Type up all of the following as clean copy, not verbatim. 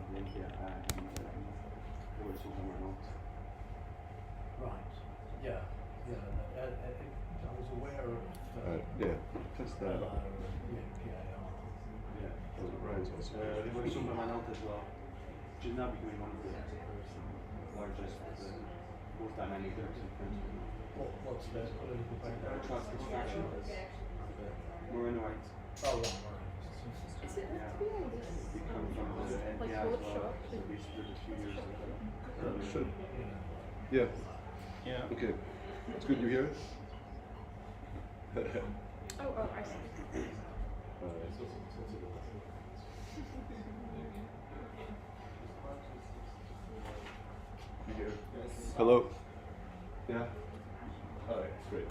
the NPI and the words from or not. Right. Yeah. Yeah. I was aware of. Yeah. Test that. The NPAR. Yeah. Ryan's also. The words from or not as well, which is now becoming one of the largest, most dynamic groups in French. What's the political background? Transcription. Maroon white. Oh, right. Is it meant to be on this? We come from the NPI Like as well, workshop? so we split a few years ago. Should. Yeah. Yeah. Yeah. Okay. It's good you hear it. Oh, I see. You hear? Hello. Yeah. All right. Great.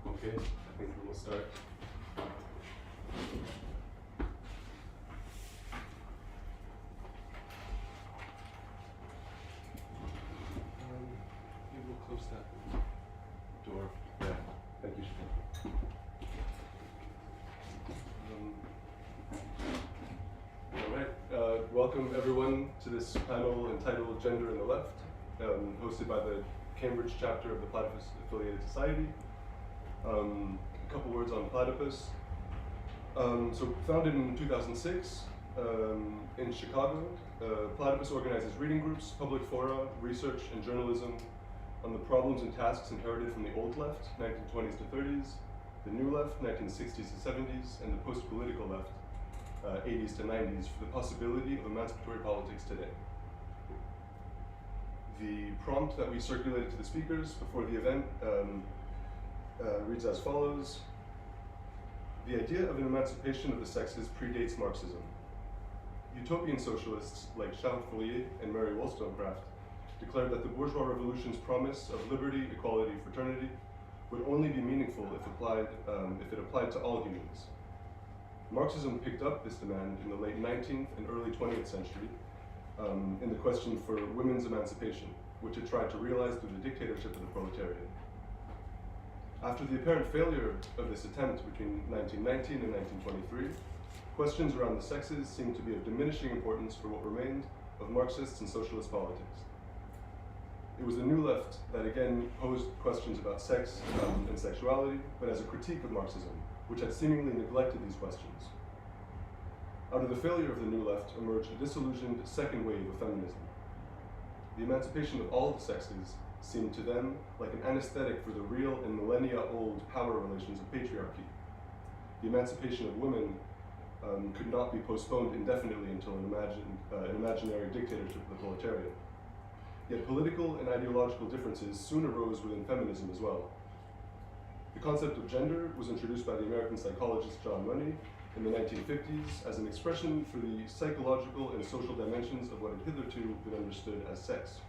Okay. I think we'll start. You will close that door. Yeah. Thank you. All right. Welcome everyone to this panel entitled "Gender in the Left," hosted by the Cambridge chapter of the Platypus Affiliated Society. A couple words on Platypus. So founded in 2006 in Chicago, Platypus organizes reading groups, public fora, research, and journalism on the problems and tasks inherited from the old left, 1920s to 30s, the new left, 1960s to 70s, and the post-political left, 80s to 90s, for the possibility of emancipatory politics today. The prompt that we circulated to the speakers before the event reads as follows. The idea of an emancipation of the sexes predates Marxism. Utopian socialists like Charles Fourier and Mary Wollstonecraft declared that the bourgeois revolution's promise of liberty, equality, fraternity would only be meaningful if it applied to all humans. Marxism picked up this demand in the late 19th and early 20th century in the question for women's emancipation, which it tried to realize through the dictatorship of the proletariat. After the apparent failure of this attempt between 1919 and 1923, questions around the sexes seemed to be of diminishing importance for what remained of Marxist and socialist politics. It was the New Left that again posed questions about sex and sexuality, but as a critique of Marxism, which had seemingly neglected these questions. Out of the failure of the New Left emerged a disillusioned second wave of feminism. The emancipation of all the sexes seemed to them like an anesthetic for the real and millennia-old power relations of patriarchy. The emancipation of women could not be postponed indefinitely until an imaginary dictatorship of the proletariat. Yet political and ideological differences soon arose within feminism as well. The concept of gender was introduced by the American psychologist John Money in the 1950s as an expression for the psychological and social dimensions of what had hitherto been understood as sex.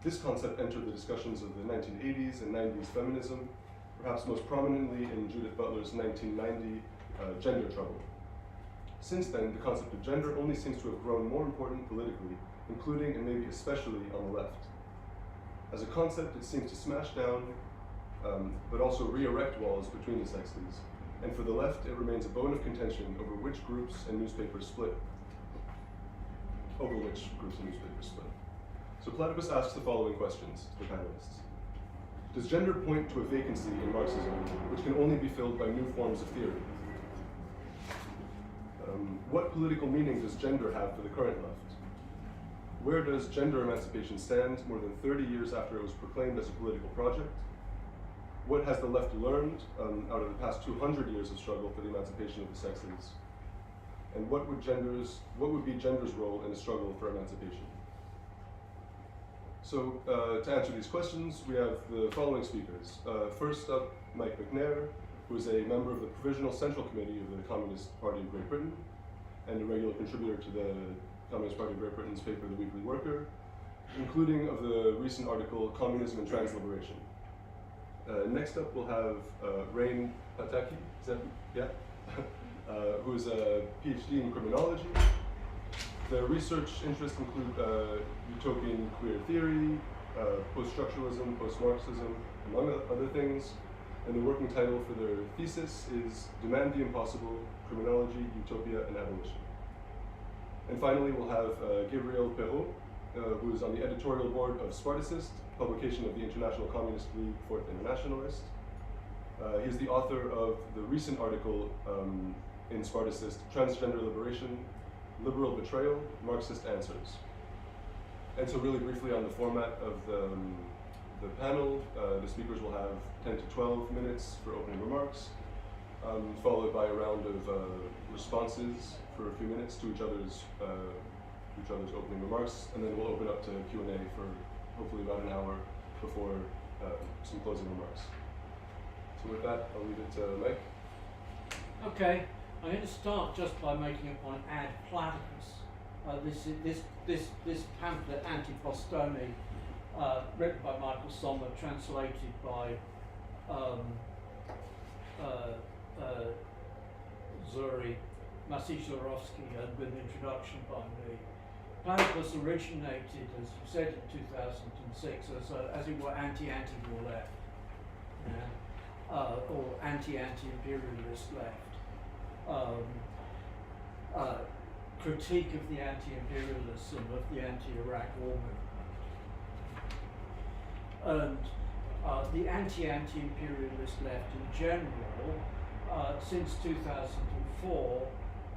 This concept entered the discussions of the 1980s and 90s feminism, perhaps most prominently in Judith Butler's 1990 Gender Trouble. Since then, the concept of gender only seems to have grown more important politically, including and maybe especially on the left. As a concept, it seems to smash down, but also re-erect walls between the sexes. And for the left, it remains a bone of contention over which groups and newspapers split. So Platypus asks the following questions to the panelists. Does gender point to a vacancy in Marxism, which can only be filled by new forms of theory? What political meaning does gender have for the current left? Where does gender emancipation stand more than 30 years after it was proclaimed as a political project? What has the left learned out of the past 200 years of struggle for the emancipation of the sexes? And what would be gender's role in the struggle for emancipation? So to answer these questions, we have the following speakers. First up, McNair, who is a member of the Provisional Central Committee of the Communist Party of Great Britain and a regular contributor to the Communist Party of Great Britain's paper, The Weekly Worker, including of the recent article, Communism and Transliberation. Next up, we'll have Raine Pataki, who is a PhD in criminology. Their research interests include utopian queer theory, post-structuralism, post-Marxism, among other things. And the working title for their thesis is Demand the Impossible, Criminology, Utopia, and Abolition. And finally, we'll have Gabriel Perrault, who is on the editorial board of Spartacist, publication of the International Communist League, Fourth Internationalist. He is the author of the recent article in Spartacist, Transgender Liberation, Liberal Betrayal, Marxist Answers. And so really briefly on the format of the panel, the speakers will have 10 to 12 minutes for opening remarks, followed by a round of responses for a few minutes to each other's opening remarks, and then we'll open up to Q&A for hopefully about an hour before some closing remarks. So with that, I'll leave it to Mike. Okay, I'm going to start just by making a point. Ad Platypus. This pamphlet, Anti-Postoni, written by Michael Sommer, translated by Zuri Maciej-Żurowski, and with an introduction by me. Platypus originated, as you said, in 2006 as it were anti-war left, or anti-imperialist left. Critique of the anti-imperialism of the anti-Iraq war movement. And the anti-imperialist left in general, since 2004,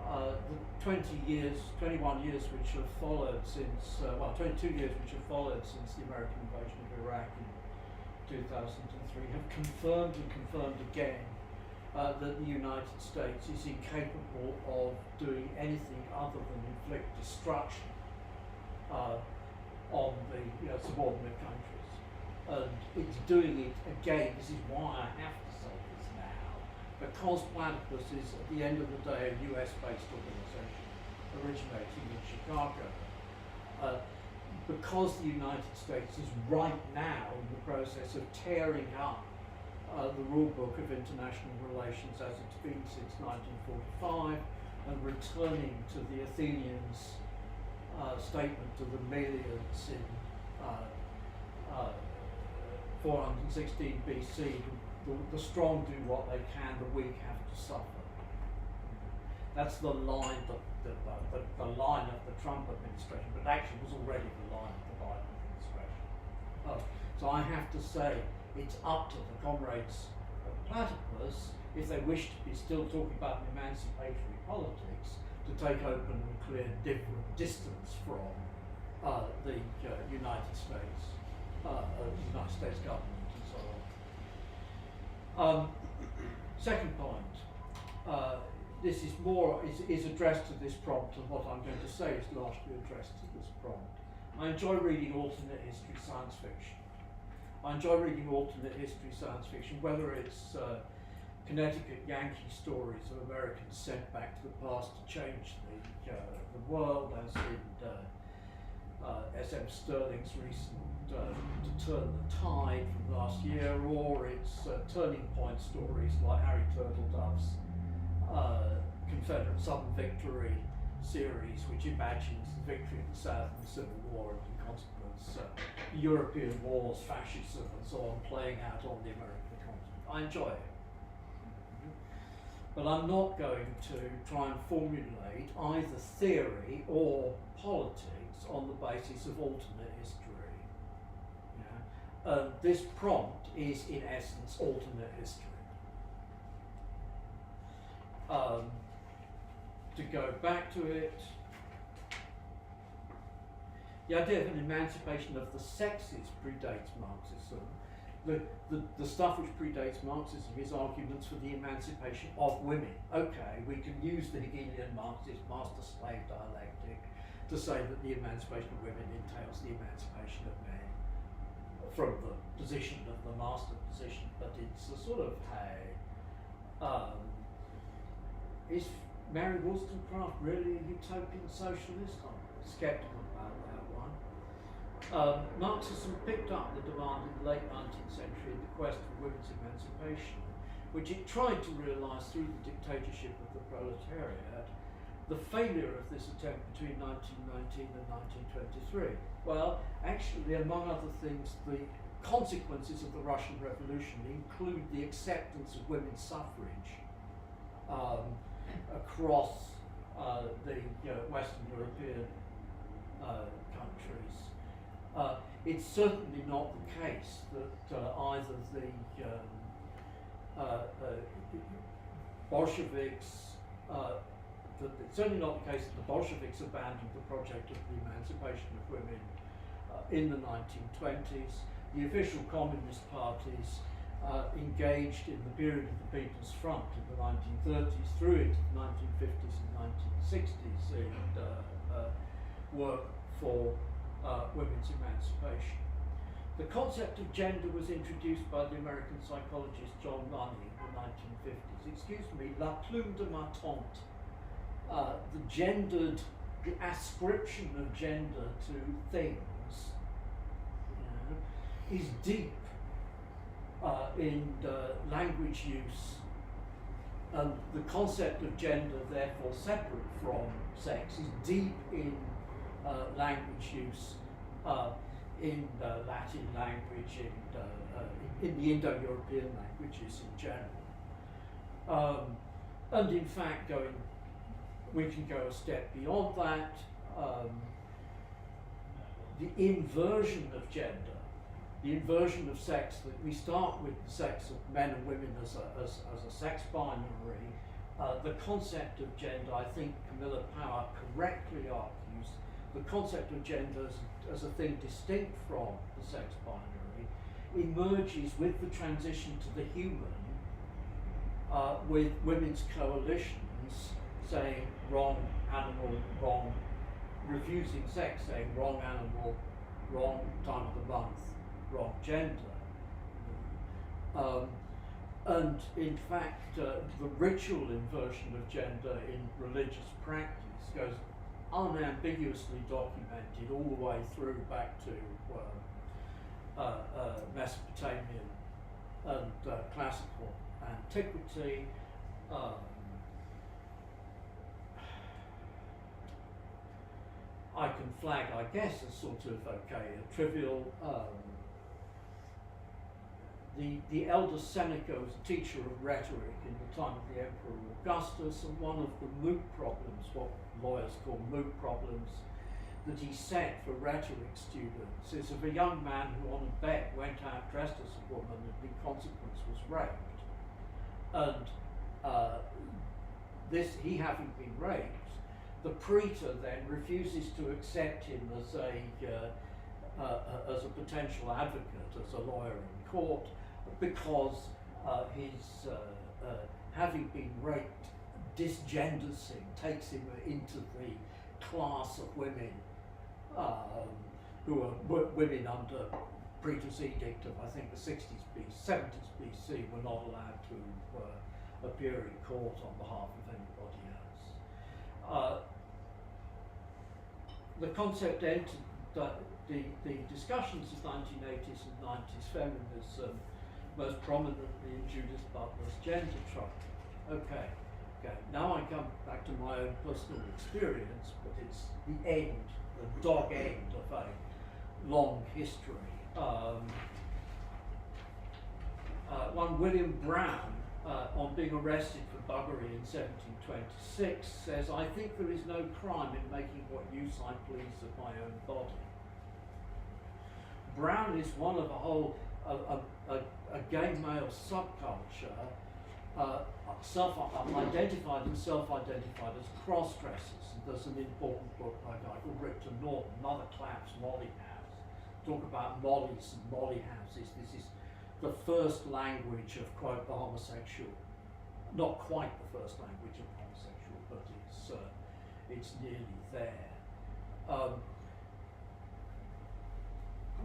the 21 years which have followed since, 22 years which have followed since the American invasion of Iraq in 2003 have confirmed and confirmed again that the United States is incapable of doing anything other than inflict destruction on the subordinate countries. And it's doing it again. This is why I have to say this now, because Platypus is, at the end of the day, a US-based organization originating in Chicago. Because the United States is right now in the process of tearing up the rule book of international relations as it's been since 1945 and returning to the Athenians' statement to the millions in 416 BC, the strong do what they can, the weak have to suffer. That's the line, the line of the Trump administration, but actually was already the line of the Biden administration. So I have to say, it's up to the comrades of Platypus, if they wish to be still talking about emancipatory politics, to take open and clear different distance from the United States government and so on. Second point, this is is addressed to this prompt, and what I'm going to say is largely addressed to this prompt. I enjoy reading alternate history science fiction. I enjoy reading alternate history science fiction, whether it's Connecticut Yankee stories of Americans sent back to the past to change the world, as in S.M. Sterling's recent To Turn the Tide from last year, or it's turning point stories like Harry Turtledove's Confederate Southern Victory series, which imagines the victory of the South in the Civil War and, in consequence, European wars, fascism, and so on, playing out on the American continent. I enjoy it. But I'm not going to try and formulate either theory or politics on the basis of alternate history. This prompt is, in essence, alternate history. To go back to it, the idea of an emancipation of the sexes predates Marxism. The stuff which predates Marxism is arguments for the emancipation of women. Okay, we can use the Hegelian Marxist master-slave dialectic to say that the emancipation of women entails the emancipation of men from the position of the master position, but it's a sort of is Mary Wollstonecraft really a utopian socialist? I'm sceptical about that one. Marxism picked up the demand in the late 19th century in the quest for women's emancipation, which it tried to realise through the dictatorship of the proletariat. The failure of this attempt between 1919 and 1923. Well, actually, among other things, the consequences of the Russian Revolution include the acceptance of women's suffrage across the Western European countries. It's certainly not the case that either the Bolsheviks, it's certainly not the case that the Bolsheviks abandoned the project of the emancipation of women in the 1920s. The official communist parties engaged in the period of the People's Front in the 1930s through into the 1950s and 1960s in work for women's emancipation. The concept of gender was introduced by the American psychologist John Money in the 1950s. Excuse me, la plume de ma tante. The ascription of gender to things, is deep in language use, and the concept of gender, therefore separate from sex, is deep in language use, in Latin language, in the Indo-European languages in general. And in fact, we can go a step beyond that. The inversion of gender, the inversion of sex, that we start with the sex of men and women as a sex binary. The concept of gender, I think Camilla Power correctly argues, the concept of gender as a thing distinct from the sex binary emerges with the transition to the human, with women's coalitions saying wrong animal, wrong, refusing sex, saying wrong animal, wrong time of the month, wrong gender. And in fact, the ritual inversion of gender in religious practice goes unambiguously documented all the way through back to Mesopotamian and classical antiquity. I can flag, I guess, as sort of a trivial. The elder Seneca was a teacher of rhetoric in the time of the Emperor Augustus, and one of the moot problems, what lawyers call moot problems, that he set for rhetoric students is of a young man who on a bet went out dressed as a woman and in consequence was raped. And he having been raped, the praetor then refuses to accept him as a potential advocate, as a lawyer in court, because his having been raped disgenders him, takes him into the class of women who are women under praetor's edict of, I think, the 70s BC, were not allowed to appear in court on behalf of anybody else. The concept entered the discussions of 1980s and 90s feminism most prominently in Judith Butler's Gender Trouble. Okay, now I come back to my own personal experience, but it's the end, the dog end of a long history. One William Brown, on being arrested for buggery in 1726, says, "I think there is no crime in making what use I please of my own body." Brown is one of a gay male subculture, identified and self-identified as cross-dressers. And there's an important book by a guy called Ripton Norton, Mother Clap's Molly House. Talk about mollies and molly houses. This is the first language of, quote, the homosexual. Not quite the first language of homosexual, but it's nearly there.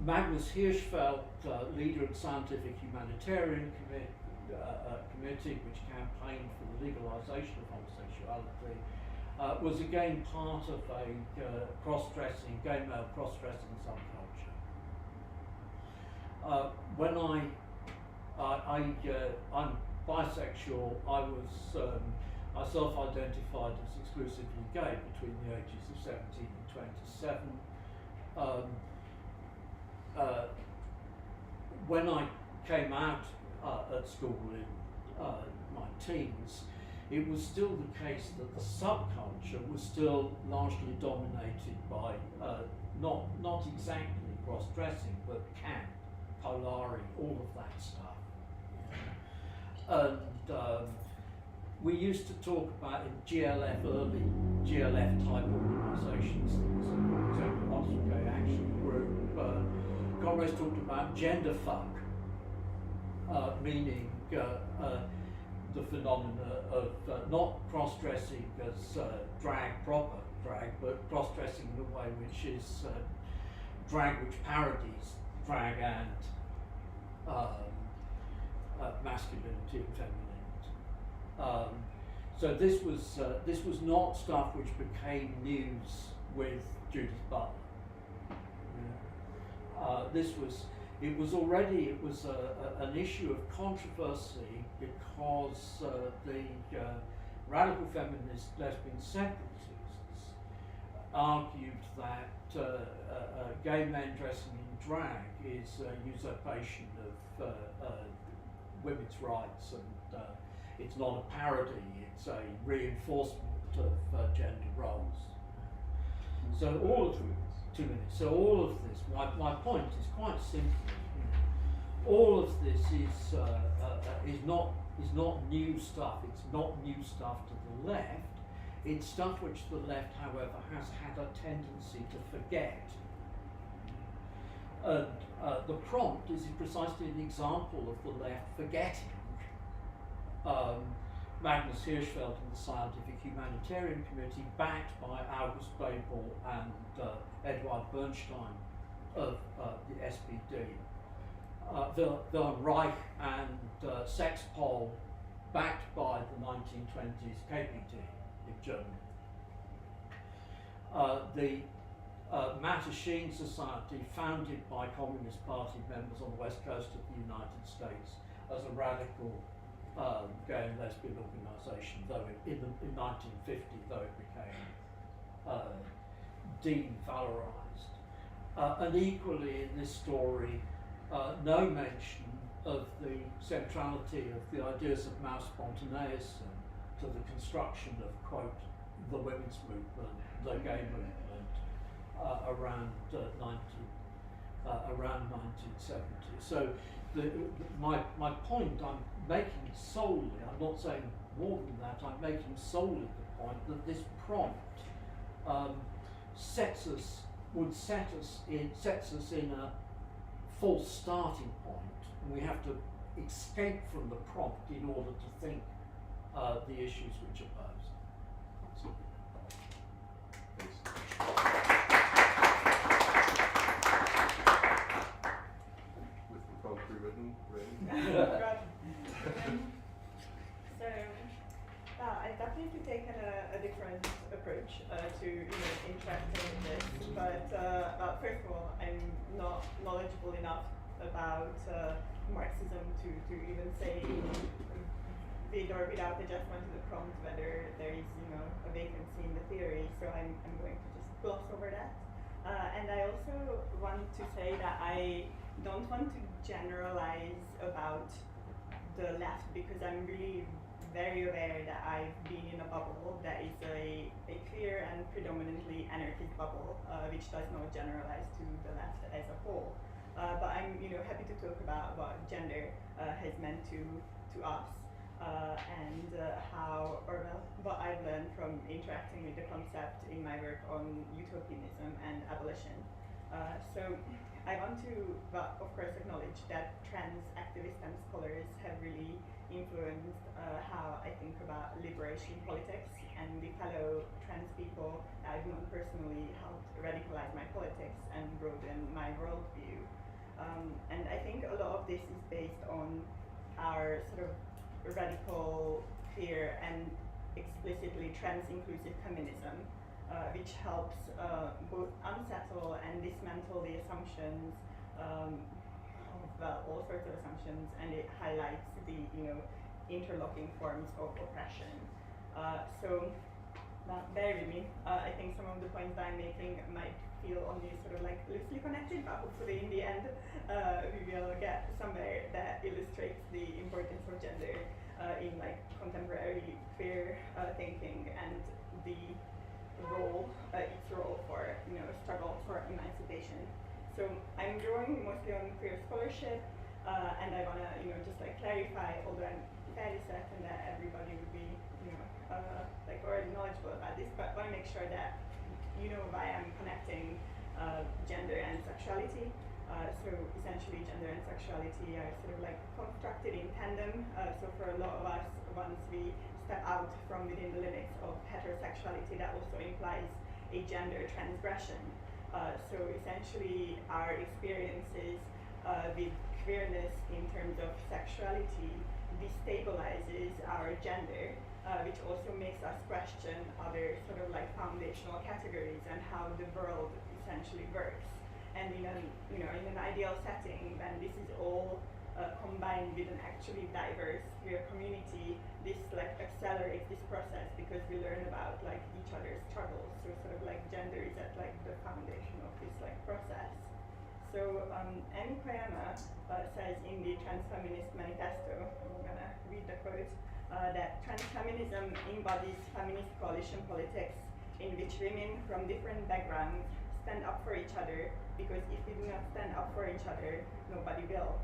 Magnus Hirschfeld, leader of the Scientific Humanitarian Committee, which campaigned for the legalization of homosexuality, was again part of a cross-dressing, gay male cross-dressing subculture. When I'm bisexual, I self-identified as exclusively gay between the ages of 17 and 27. when I came out at school in my teens, it was still the case that the subculture was still largely dominated by not exactly cross-dressing, but camp, Polari, all of that stuff. And we used to talk about in GLF, early GLF type organisations, for example, Oxford Gay Action Group, comrades talked about gender fuck, meaning the phenomena of not cross-dressing as drag, proper drag, but cross-dressing in a way which is drag which parodies drag and masculinity and femininity. So this was not stuff which became news with Judith Butler. It was already an issue of controversy because the radical feminist lesbian separatists argued that gay men dressing in drag is a usurpation of women's rights, and it's not a parody, it's a reinforcement of gender roles. So all of 2 minutes. So all of this, my point is quite simply, all of this is not new stuff. It's not new stuff to the left. It's stuff which the left, however, has had a tendency to forget. And the prompt is precisely an example of the left forgetting. Magnus Hirschfeld and the Scientific Humanitarian Committee, backed by August Bebel and Eduard Bernstein of the SPD, Wilhelm Reich and Sexpol, backed by the 1920s KPD in Germany. The Mattachine Society, founded by Communist Party members on the west coast of the United States as a radical gay and lesbian organisation, though in 1950, though it became devalorised. And equally in this story, no mention of the centrality of the ideas of Maus Spontaneous to the construction of, quote, the women's movement, the gay movement, around 1970. So my point I'm making solely, I'm not saying more than that, I'm making solely the point that this prompt sets us in a false starting point, and we have to escape from the prompt in order to think the issues which are posed. With the prompt rewritten, Raine? So, I definitely taken a different approach to interacting with this. But first of all, I'm not knowledgeable enough about Marxism to even say with or without adjustment to the prompt whether there is a vacancy in the theory. So I'm going to just gloss over that. And I also want to say that I don't want to generalize about the left, because I'm really very aware that I've been in a bubble that is a clear and predominantly anarchist bubble, which does not generalize to the left as a whole. But I'm happy to talk about what gender has meant to us, and how, or well, what I've learned from interacting with the concept in my work on utopianism and abolition. So I want to, well, of course, acknowledge that trans activists and scholars have really influenced how I think about liberation politics, and the fellow trans people that I've known personally helped radicalize my politics and broaden my worldview. And I think a lot of this is based on our sort of radical, clear, and explicitly trans-inclusive feminism, which helps both unsettle and dismantle the assumptions of all sorts of assumptions, and it highlights the interlocking forms of oppression. So bear with me. I think some of the points that I'm making might feel only sort of like loosely connected, but hopefully in the end we will get somewhere that illustrates the importance of gender in like contemporary queer thinking and the role, its role for struggle for emancipation. So I'm drawing mostly on queer scholarship, and I wanna just like clarify, although I'm fairly certain that everybody would be like already knowledgeable about this, but want to make sure that you know why I'm connecting gender and sexuality. So essentially gender and sexuality are sort of like constructed in tandem. So for a lot of us, once we step out from within the limits of heterosexuality, that also implies a gender transgression. So essentially our experiences with queerness in terms of sexuality destabilizes our gender, which also makes us question other sort of like foundational categories and how the world essentially works. And in an in an ideal setting, when this is all combined with an actually diverse queer community, this like accelerates this process because we learn about like each other's struggles. So sort of like gender is at like the foundation of this like process. So Amy Koyama says in the Transfeminist Manifesto, I'm gonna read the quote, that transfeminism embodies feminist coalition politics in which women from different backgrounds stand up for each other, because if we do not stand up for each other, nobody will.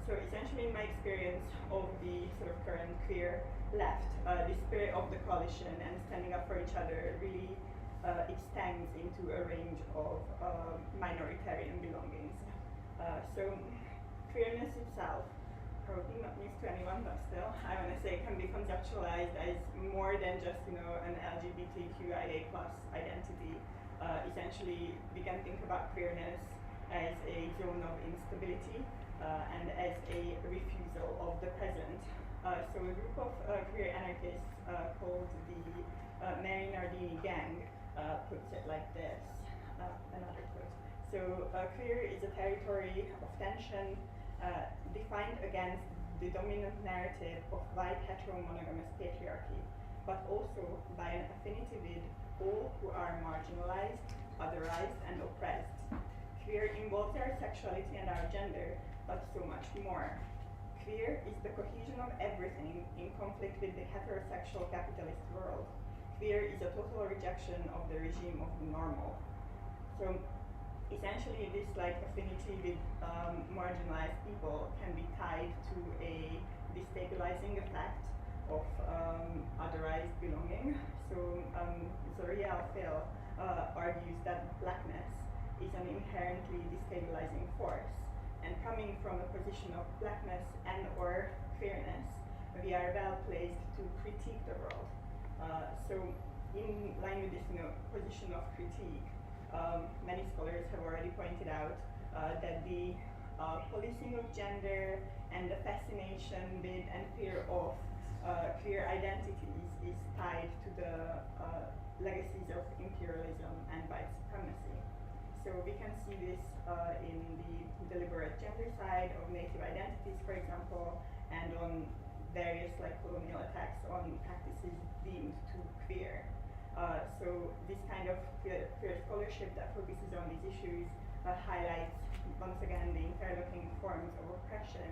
So essentially in my experience of the sort of current queer left, the spirit of the coalition and standing up for each other really extends into a range of minoritarian belongings. So queerness itself, probably not news to anyone, but still, I want to say can be conceptualized as more than just an LGBTQIA+ identity. Essentially, we can think about queerness as a zone of instability and as a refusal of the present. So a group of queer anarchists called the Mary Nardini Gang puts it like this, another quote. So queer is a territory of tension defined against the dominant narrative of white heteromonogamous patriarchy, but also by an affinity with all who are marginalized, otherized, and oppressed. Queer involves our sexuality and our gender, but so much more. Queer is the cohesion of everything in conflict with the heterosexual capitalist world. Queer is a total rejection of the regime of the normal. So essentially this like affinity with marginalized people can be tied to a destabilizing effect of otherized belonging. So Zoriel Phil argues that blackness is an inherently destabilizing force, and coming from a position of blackness and or queerness, we are well placed to critique the world. So in line with this position of critique, many scholars have already pointed out that the policing of gender and the fascination with and fear of queer identities is tied to the legacies of imperialism and white supremacy. So we can see this in the deliberate gendercide of native identities, for example, and on various like colonial attacks on practices deemed too queer. So this kind of queer scholarship that focuses on these issues highlights once again the interlocking forms of oppression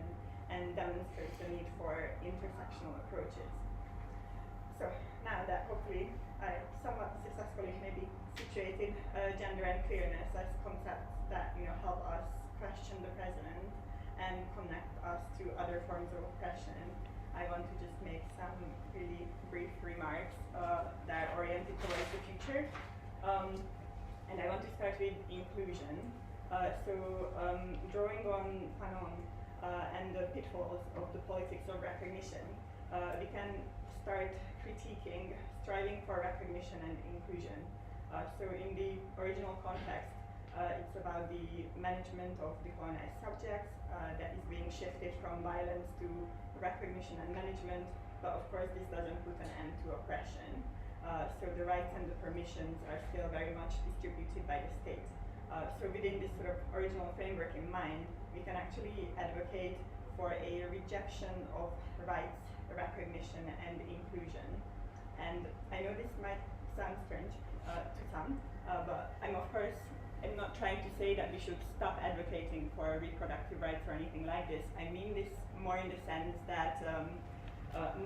and demonstrates the need for intersectional approaches. So now that hopefully I somewhat successfully maybe situated gender and queerness as concepts that help us question the present and connect us to other forms of oppression, I want to just make some really brief remarks that are oriented towards the future. And I want to start with inclusion. Drawing on Fanon and the pitfalls of the politics of recognition, we can start critiquing, striving for recognition and inclusion. So in the original context, it's about the management of decolonized subjects that is being shifted from violence to recognition and management, but of course this doesn't put an end to oppression. So the rights and the permissions are still very much distributed by the state. So within this sort of original framework in mind, we can actually advocate for a rejection of rights, recognition, and inclusion. And I know this might sound strange to some, but I'm not trying to say that we should stop advocating for reproductive rights or anything like this. I mean this more in the sense that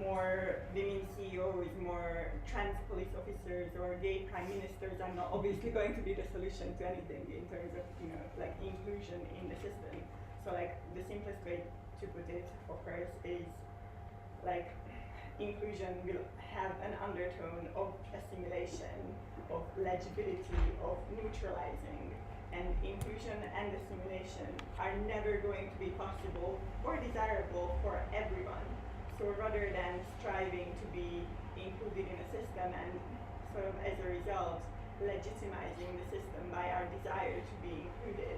more women CEOs, more trans police officers, or gay prime ministers are not obviously going to be the solution to anything in terms of, like inclusion in the system. So like the simplest way to put it, of course, is like inclusion will have an undertone of assimilation, of legibility, of neutralizing, and inclusion and assimilation are never going to be possible or desirable for everyone. So rather than striving to be included in a system and sort of as a result legitimizing the system by our desire to be included,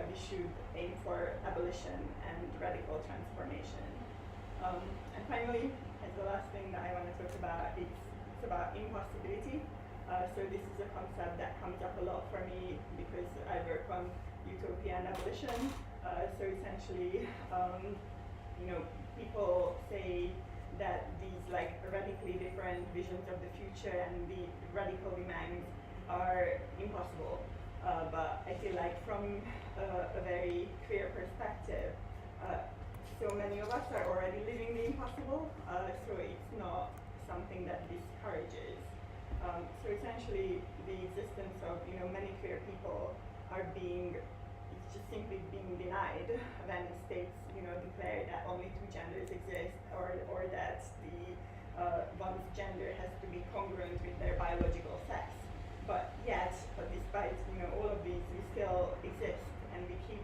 we should aim for abolition and radical transformation. And finally, as the last thing that I want to talk about, it's about impossibility. So this is a concept that comes up a lot for me because I work on utopia and abolition. So essentially, people say that these like radically different visions of the future and the radical demands are impossible. But I feel like from a very queer perspective, so many of us are already living the impossible, so it's not something that discourages. So essentially, the existence of many queer people it's just simply being denied when states declare that only two genders exist, or that the one's gender has to be congruent with their biological sex. But yet, despite all of these, we still exist, and we keep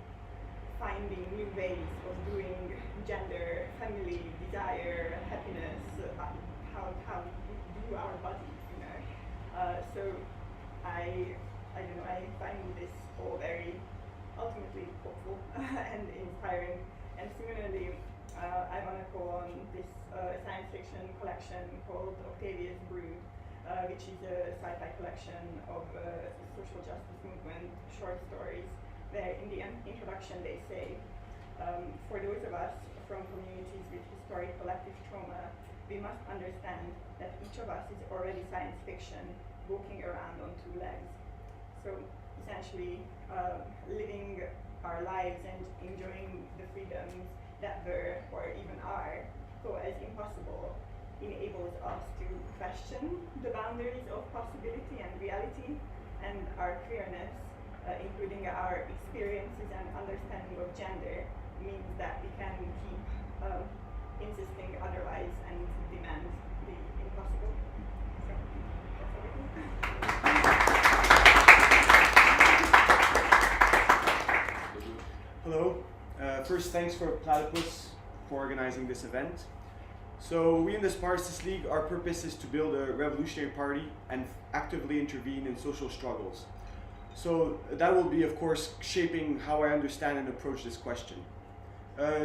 finding new ways of doing gender, family, desire, happiness, how we do our bodies. So I don't know, I find this all very ultimately hopeful and inspiring. And similarly, I want to call on this science fiction collection called Octavia's Brood, which is a sci-fi collection of social justice movement short stories, where in the introduction they say, for those of us from communities with historic collective trauma, we must understand that each of us is already science fiction walking around on two legs. So essentially, living our lives and enjoying the freedoms that were, or even are, thought as impossible enables us to question the boundaries of possibility and reality, and our queerness, including our experiences and understanding of gender, means that we can keep insisting otherwise and demand the impossible. So, that's everything. Hello. First, thanks for Platypus for organizing this event. So we in the Spartacist League, our purpose is to build a revolutionary party and actively intervene in social struggles. So that will be, of course, shaping how I understand and approach this question.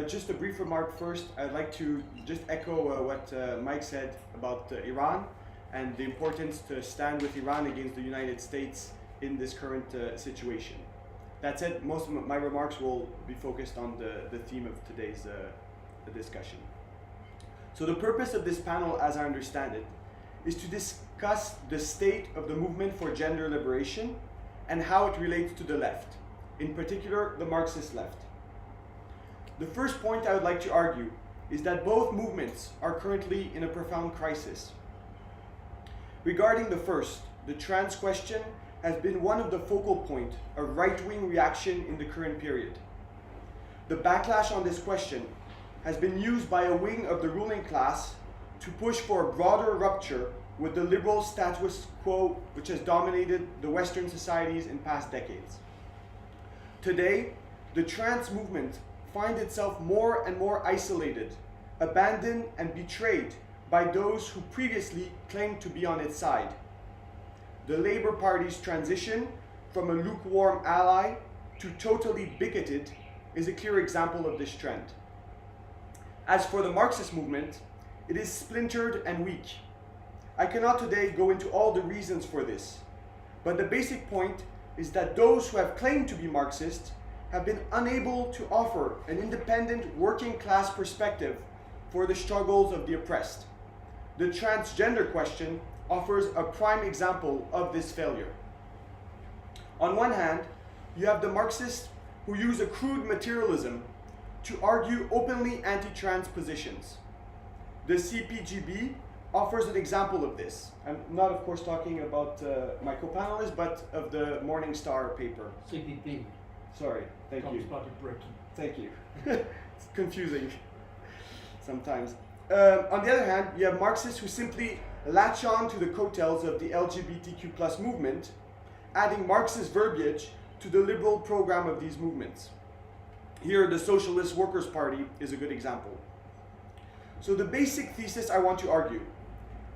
Just a brief remark first. I'd like to just echo what Mike said about Iran and the importance to stand with Iran against the United States in this current situation. That said, most of my remarks will be focused on the theme of today's discussion. So the purpose of this panel, as I understand it, is to discuss the state of the movement for gender liberation and how it relates to the left, in particular the Marxist left. The first point I would like to argue is that both movements are currently in a profound crisis. Regarding the first, the trans question has been one of the focal points of right-wing reaction in the current period. The backlash on this question has been used by a wing of the ruling class to push for a broader rupture with the liberal status quo which has dominated the Western societies in past decades. Today, the trans movement finds itself more and more isolated, abandoned and betrayed by those who previously claimed to be on its side. The Labour Party's transition from a lukewarm ally to totally bigoted is a clear example of this trend. As for the Marxist movement, it is splintered and weak. I cannot today go into all the reasons for this, but the basic point is that those who have claimed to be Marxist have been unable to offer an independent working class perspective for the struggles of the oppressed. The transgender question offers a prime example of this failure. On one hand, you have the Marxists who use a crude materialism to argue openly anti-trans positions. The CPGB offers an example of this. I'm not, of course, talking about my co-panelist, but of the Morning Star paper. CPB. Sorry, thank you. Party Britain. Thank you. It's confusing sometimes. On the other hand, you have Marxists who simply latch on to the coattails of the LGBTQ+ movement, adding Marxist verbiage to the liberal program of these movements. Here, the Socialist Workers' Party is a good example. So the basic thesis I want to argue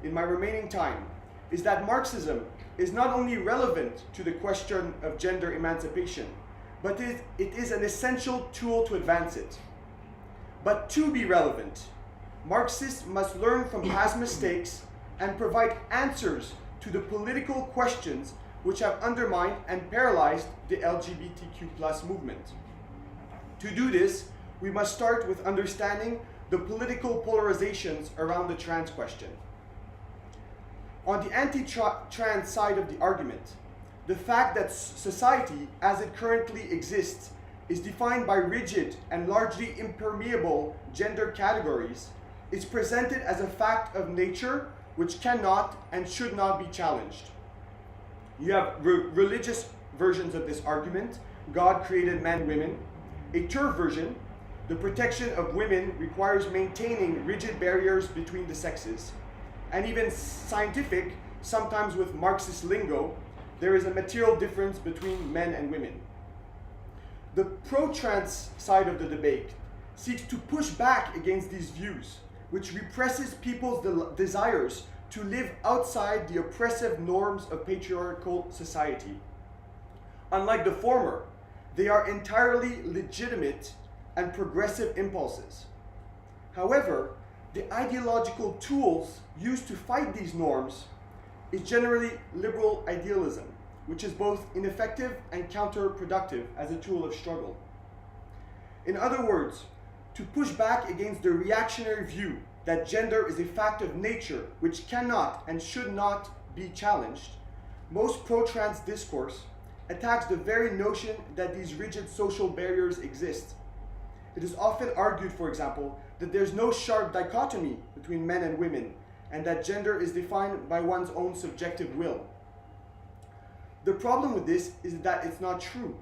in my remaining time is that Marxism is not only relevant to the question of gender emancipation, but it is an essential tool to advance it. But to be relevant, Marxists must learn from past mistakes and provide answers to the political questions which have undermined and paralyzed the LGBTQ+ movement. To do this, we must start with understanding the political polarizations around the trans question. On the anti-trans side of the argument, the fact that society as it currently exists is defined by rigid and largely impermeable gender categories is presented as a fact of nature which cannot and should not be challenged. You have religious versions of this argument. God created man and women. A third version, the protection of women requires maintaining rigid barriers between the sexes. And even scientific, sometimes with Marxist lingo, there is a material difference between men and women. The pro-trans side of the debate seeks to push back against these views, which represses people's desires to live outside the oppressive norms of patriarchal society. Unlike the former, they are entirely legitimate and progressive impulses. However, the ideological tools used to fight these norms is generally liberal idealism, which is both ineffective and counterproductive as a tool of struggle. In other words, to push back against the reactionary view that gender is a fact of nature which cannot and should not be challenged, most pro-trans discourse attacks the very notion that these rigid social barriers exist. It is often argued, for example, that there's no sharp dichotomy between men and women, and that gender is defined by one's own subjective will. The problem with this is that it's not true.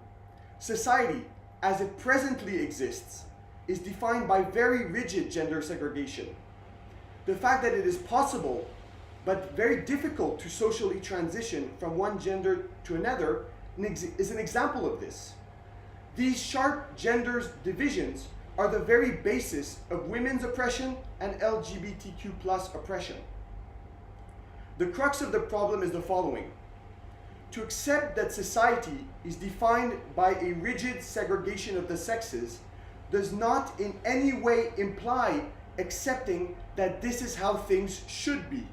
Society, as it presently exists, is defined by very rigid gender segregation. The fact that it is possible, but very difficult to socially transition from one gender to another is an example of this. These sharp gender divisions are the very basis of women's oppression and LGBTQ+ oppression. The crux of the problem is the following. To accept that society is defined by a rigid segregation of the sexes does not in any way imply accepting that this is how things should be.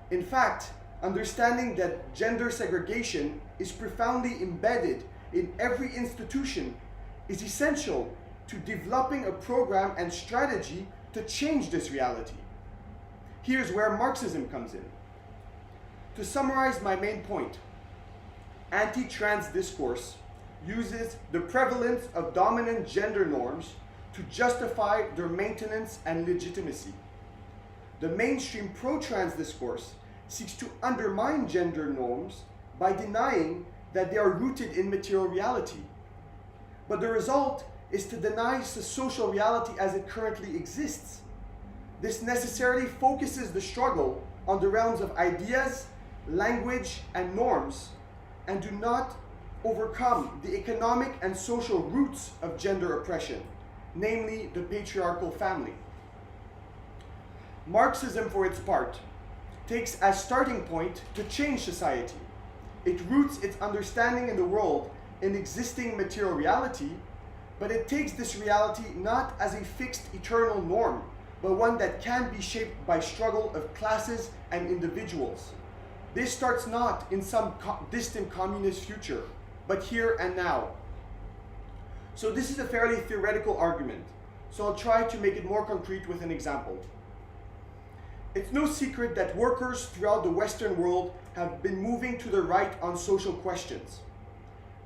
In fact, understanding that gender segregation is profoundly embedded in every institution is essential to developing a program and strategy to change this reality. Here's where Marxism comes in. To summarize my main point, anti-trans discourse uses the prevalence of dominant gender norms to justify their maintenance and legitimacy. The mainstream pro-trans discourse seeks to undermine gender norms by denying that they are rooted in material reality. But the result is to deny the social reality as it currently exists. This necessarily focuses the struggle on the realms of ideas, language, and norms, and do not overcome the economic and social roots of gender oppression, namely the patriarchal family. Marxism, for its part, takes as starting point to change society. It roots its understanding in the world in existing material reality, but it takes this reality not as a fixed eternal norm, but one that can be shaped by struggle of classes and individuals. This starts not in some distant communist future, but here and now. So this is a fairly theoretical argument, so I'll try to make it more concrete with an example. It's no secret that workers throughout the Western world have been moving to the right on social questions.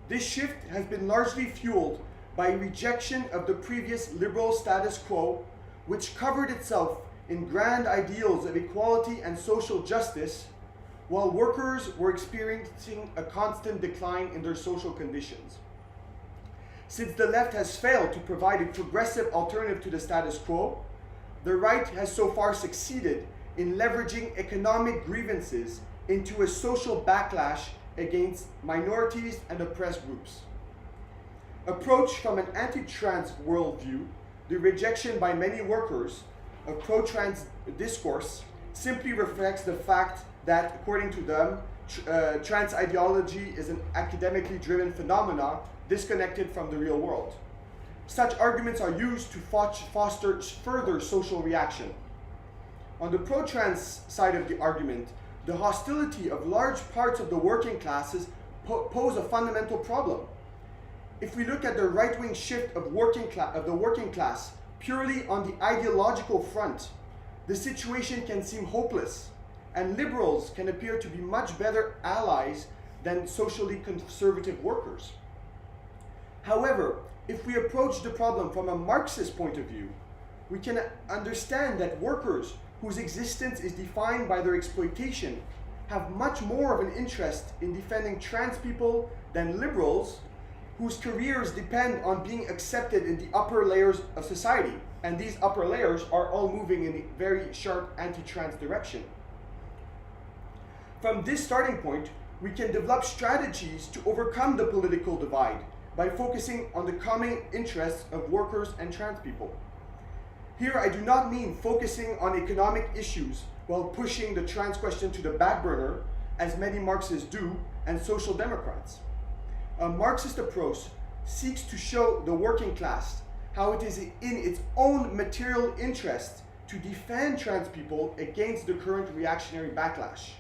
This shift has been largely fueled by rejection of the previous liberal status quo, which covered itself in grand ideals of equality and social justice, while workers were experiencing a constant decline in their social conditions. Since the left has failed to provide a progressive alternative to the status quo, the right has so far succeeded in leveraging economic grievances into a social backlash against minorities and oppressed groups. Approached from an anti-trans worldview, the rejection by many workers of pro-trans discourse simply reflects the fact that, according to them, trans ideology is an academically driven phenomena disconnected from the real world. Such arguments are used to foster further social reaction. On the pro-trans side of the argument, the hostility of large parts of the working classes pose a fundamental problem. If we look at the right-wing shift of the working class purely on the ideological front, the situation can seem hopeless, and liberals can appear to be much better allies than socially conservative workers. However, if we approach the problem from a Marxist point of view, we can understand that workers whose existence is defined by their exploitation have much more of an interest in defending trans people than liberals whose careers depend on being accepted in the upper layers of society, and these upper layers are all moving in a very sharp anti-trans direction. From this starting point, we can develop strategies to overcome the political divide by focusing on the common interests of workers and trans people. Here, I do not mean focusing on economic issues while pushing the trans question to the back burner, as many Marxists do, and social democrats. A Marxist approach seeks to show the working class how it is in its own material interest to defend trans people against the current reactionary backlash.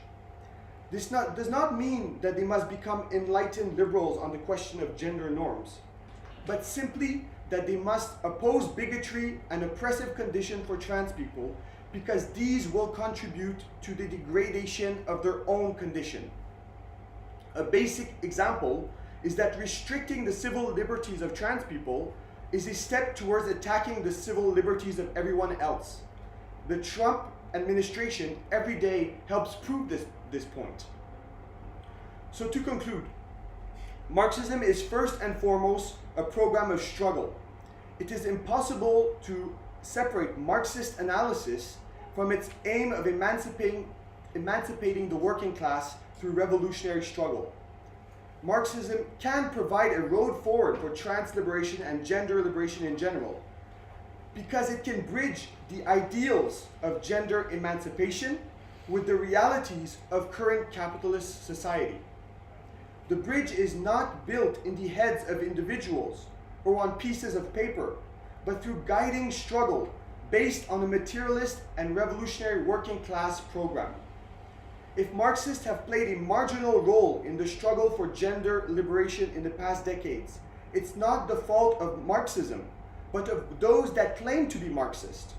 This does not mean that they must become enlightened liberals on the question of gender norms, but simply that they must oppose bigotry and oppressive conditions for trans people because these will contribute to the degradation of their own condition. A basic example is that restricting the civil liberties of trans people is a step towards attacking the civil liberties of everyone else. The Trump administration every day helps prove this point. So to conclude, Marxism is first and foremost a program of struggle. It is impossible to separate Marxist analysis from its aim of emancipating the working class through revolutionary struggle. Marxism can provide a road forward for trans liberation and gender liberation in general, because it can bridge the ideals of gender emancipation with the realities of current capitalist society. The bridge is not built in the heads of individuals or on pieces of paper, but through guiding struggle based on a materialist and revolutionary working class program. If Marxists have played a marginal role in the struggle for gender liberation in the past decades, it's not the fault of Marxism, but of those that claim to be Marxist.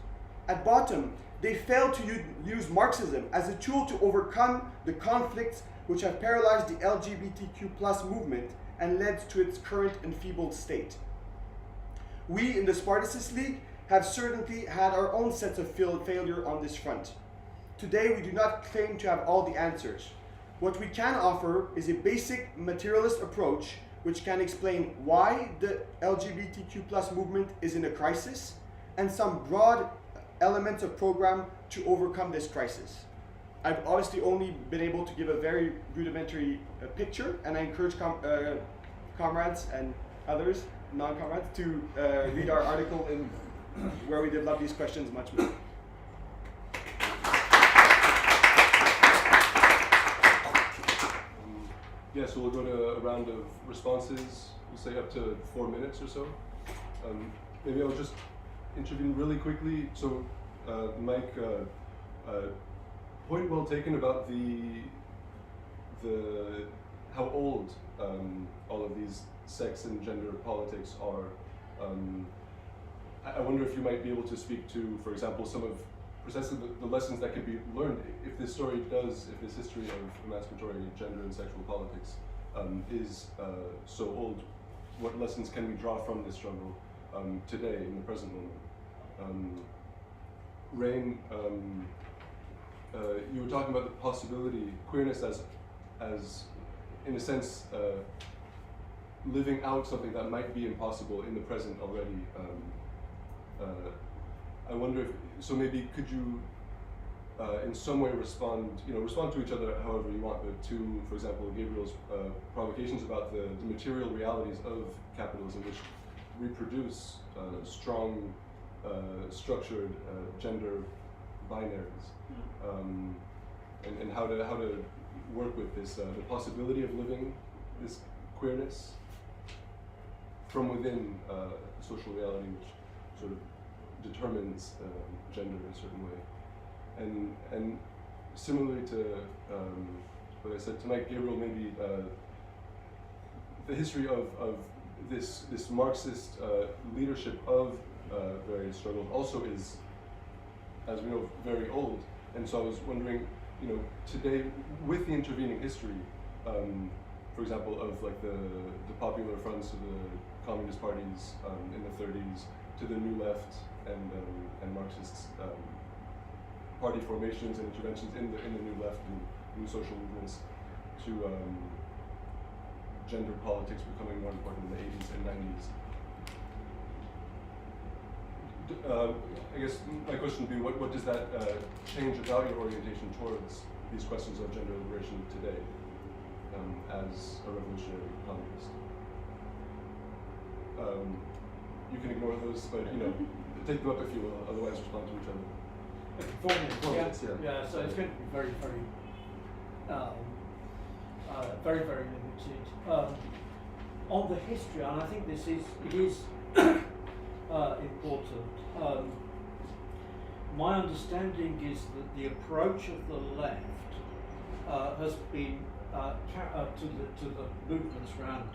At bottom, they fail to use Marxism as a tool to overcome the conflicts which have paralyzed the LGBTQ+ movement and led to its current enfeebled state. We in the Spartacist League have certainly had our own sets of failure on this front. Today, we do not claim to have all the answers. What we can offer is a basic materialist approach which can explain why the LGBTQ+ movement is in a crisis and some broad elements of program to overcome this crisis. I've obviously only been able to give a very rudimentary picture, and I encourage comrades and others, non-comrades, to read our article in where we develop these questions much more. Yeah, so we'll go to a round of responses, we'll say up to 4 minutes or so. Maybe I'll just intervene really quickly. So, Mike, point well taken about how old all of these sex and gender politics are. I wonder if you might be able to speak to, for example, some of precisely the lessons that could be learned if this history of emancipatory gender and sexual politics is so old. What lessons can we draw from this struggle today, in the present moment? Raine, you were talking about the possibility, queerness as in a sense, living out something that might be impossible in the present already. I wonder if, so maybe could you in some way respond to each other however you want, but to, for example, Gabriel's provocations about the material realities of capitalism, which reproduce strong, structured gender binaries, and how to work with this, the possibility of living this queerness from within social reality, which sort of determines gender in a certain way. And similarly to what I said tonight, Gabriel, maybe the history of this Marxist leadership of various struggles also is, as we know, very old. And so I was wondering, today with the intervening history, for example, of like the popular fronts of the communist parties in the 30s, to the New Left and Marxist party formations and interventions in the New Left and new social movements, to gender politics becoming more important in the 80s and 90s. I guess my question would be, what does that change about your orientation towards these questions of gender liberation today as a revolutionary communist? You can ignore those, but take them up if you will, otherwise respond to each other. Yeah, so it's going to be very, very, very, very limited. On the history, and I think it is important. My understanding is that the approach of the left has been to the movements around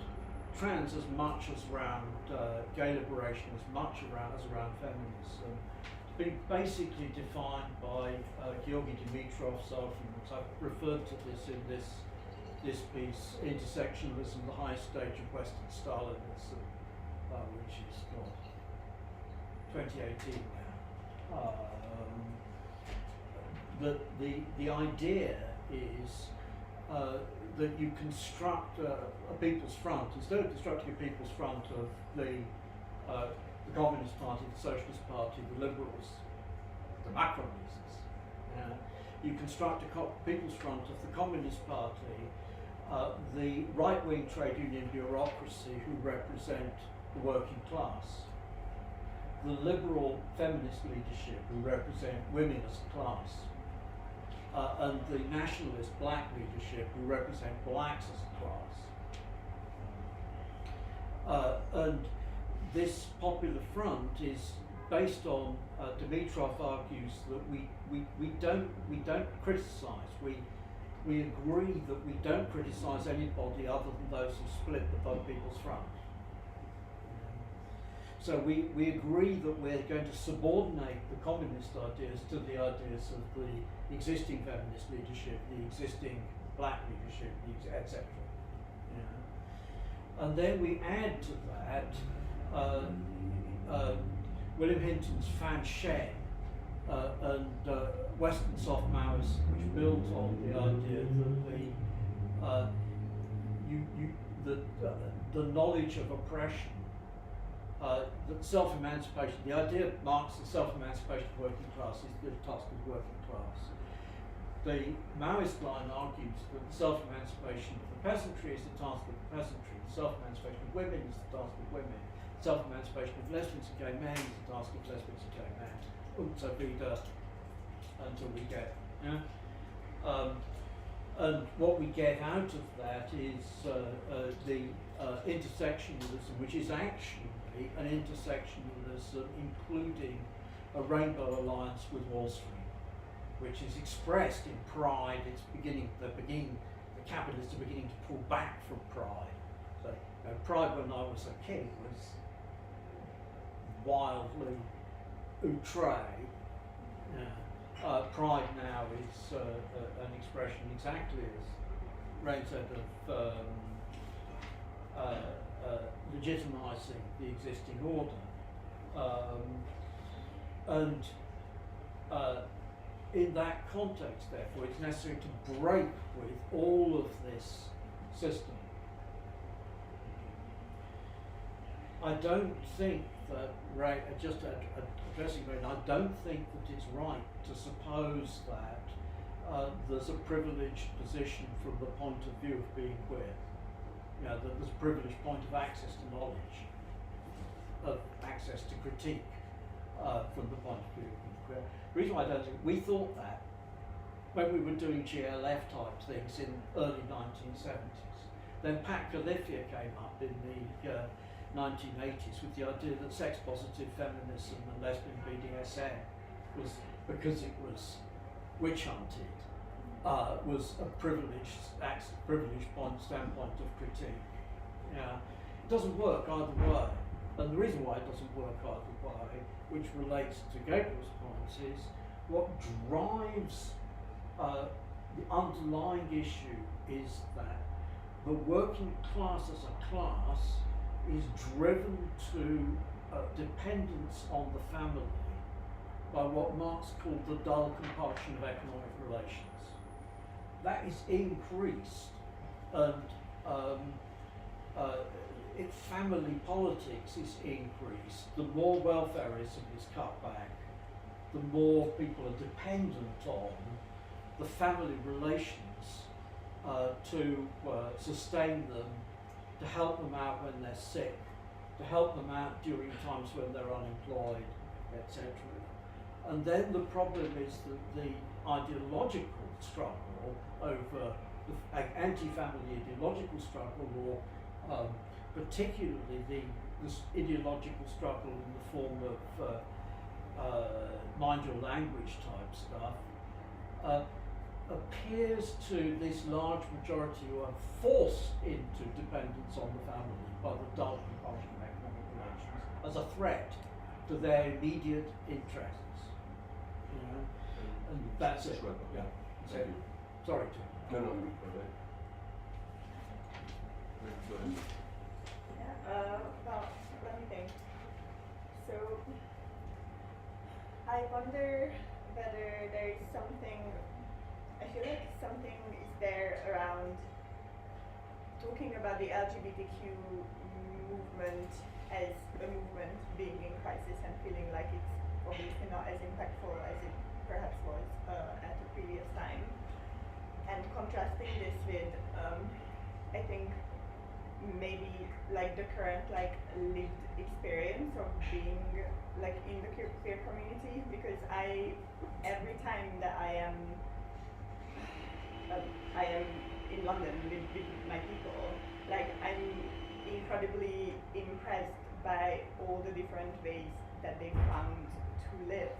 trans as much as around gay liberation, as much as around feminism. It's been basically defined by Georgy Dimitrov's arguments. I've referred to this in this piece, Intersectionalism, the High Stage of Western Stalinism, which is 2018 now. The idea is that you construct a people's front. Instead of constructing a people's front of the Communist Party, the Socialist Party, the Liberals, the Macronists, you construct a people's front of the Communist Party, the right-wing trade union bureaucracy who represent the working class, the liberal feminist leadership who represent women as a class, and the nationalist black leadership who represent blacks as a class. And this popular front is based on, Dimitrov argues that we don't criticize, we agree that we don't criticize anybody other than those who split the People's Front. So we agree that we're going to subordinate the communist ideas to the ideas of the existing feminist leadership, the existing black leadership, etc. And then we add to that William Hinton's Fan Shen and Western soft Maoism, which builds on the idea that the knowledge of oppression, that self-emancipation, the idea of Marx's self-emancipation of working class is the task of the working class. The Maoist line argues that the self-emancipation of the peasantry is the task of the peasantry, the self-emancipation of women is the task of women, the self-emancipation of lesbians and gay men is the task of lesbians and gay men. So wieder until we get. And what we get out of that is the intersectionalism, which is actually an intersectionalism including a rainbow alliance with Wall Street, which is expressed in Pride. It's the capitalists are beginning to pull back from Pride. So Pride when I was a kid was wildly outre. pride now is an expression exactly as Raine said of legitimising the existing order. In that context, therefore, it's necessary to break with all of this system. I don't think that, just addressing Raine, I don't think that it's right to suppose that there's a privileged position from the point of view of being queer. You know, that there's a privileged point of access to knowledge, of access to critique from the point of view of being queer. The reason why I don't think, we thought that when we were doing GLF type things in early 1970s. Then Pataki came up in the 1980s with the idea that sex positive feminism and lesbian BDSM was, because it was witch hunted, was a privileged standpoint of critique. Yeah. It doesn't work either way. And the reason why it doesn't work either way, which relates to Gabriel's points, is what drives the underlying issue is that the working class as a class is driven to dependence on the family by what Marx called the dull compulsion of economic relations. That is increased, and family politics is increased. The more welfareism is cut back, the more people are dependent on the family relations to sustain them, to help them out when they're sick, to help them out during times when they're unemployed, etc. And then the problem is that the ideological struggle over the anti-family ideological struggle, or particularly the ideological struggle in the form of mind your language type stuff, appears to this large majority who are forced into dependence on the family by the dull compulsion of economic relations as a threat to their immediate interests. You know? And that's it. Yeah. So, sorry, Tim. No. Well, let me think. So, I wonder whether there is something, I feel like something is there around talking about the LGBTQ movement as a movement being in crisis and feeling like it's obviously not as impactful as it perhaps was at a previous time. And contrasting this with, I think, maybe like the current like lived experience of being like in the queer community, because every time that I am in London with my people, like I'm incredibly impressed by all the different ways that they found to live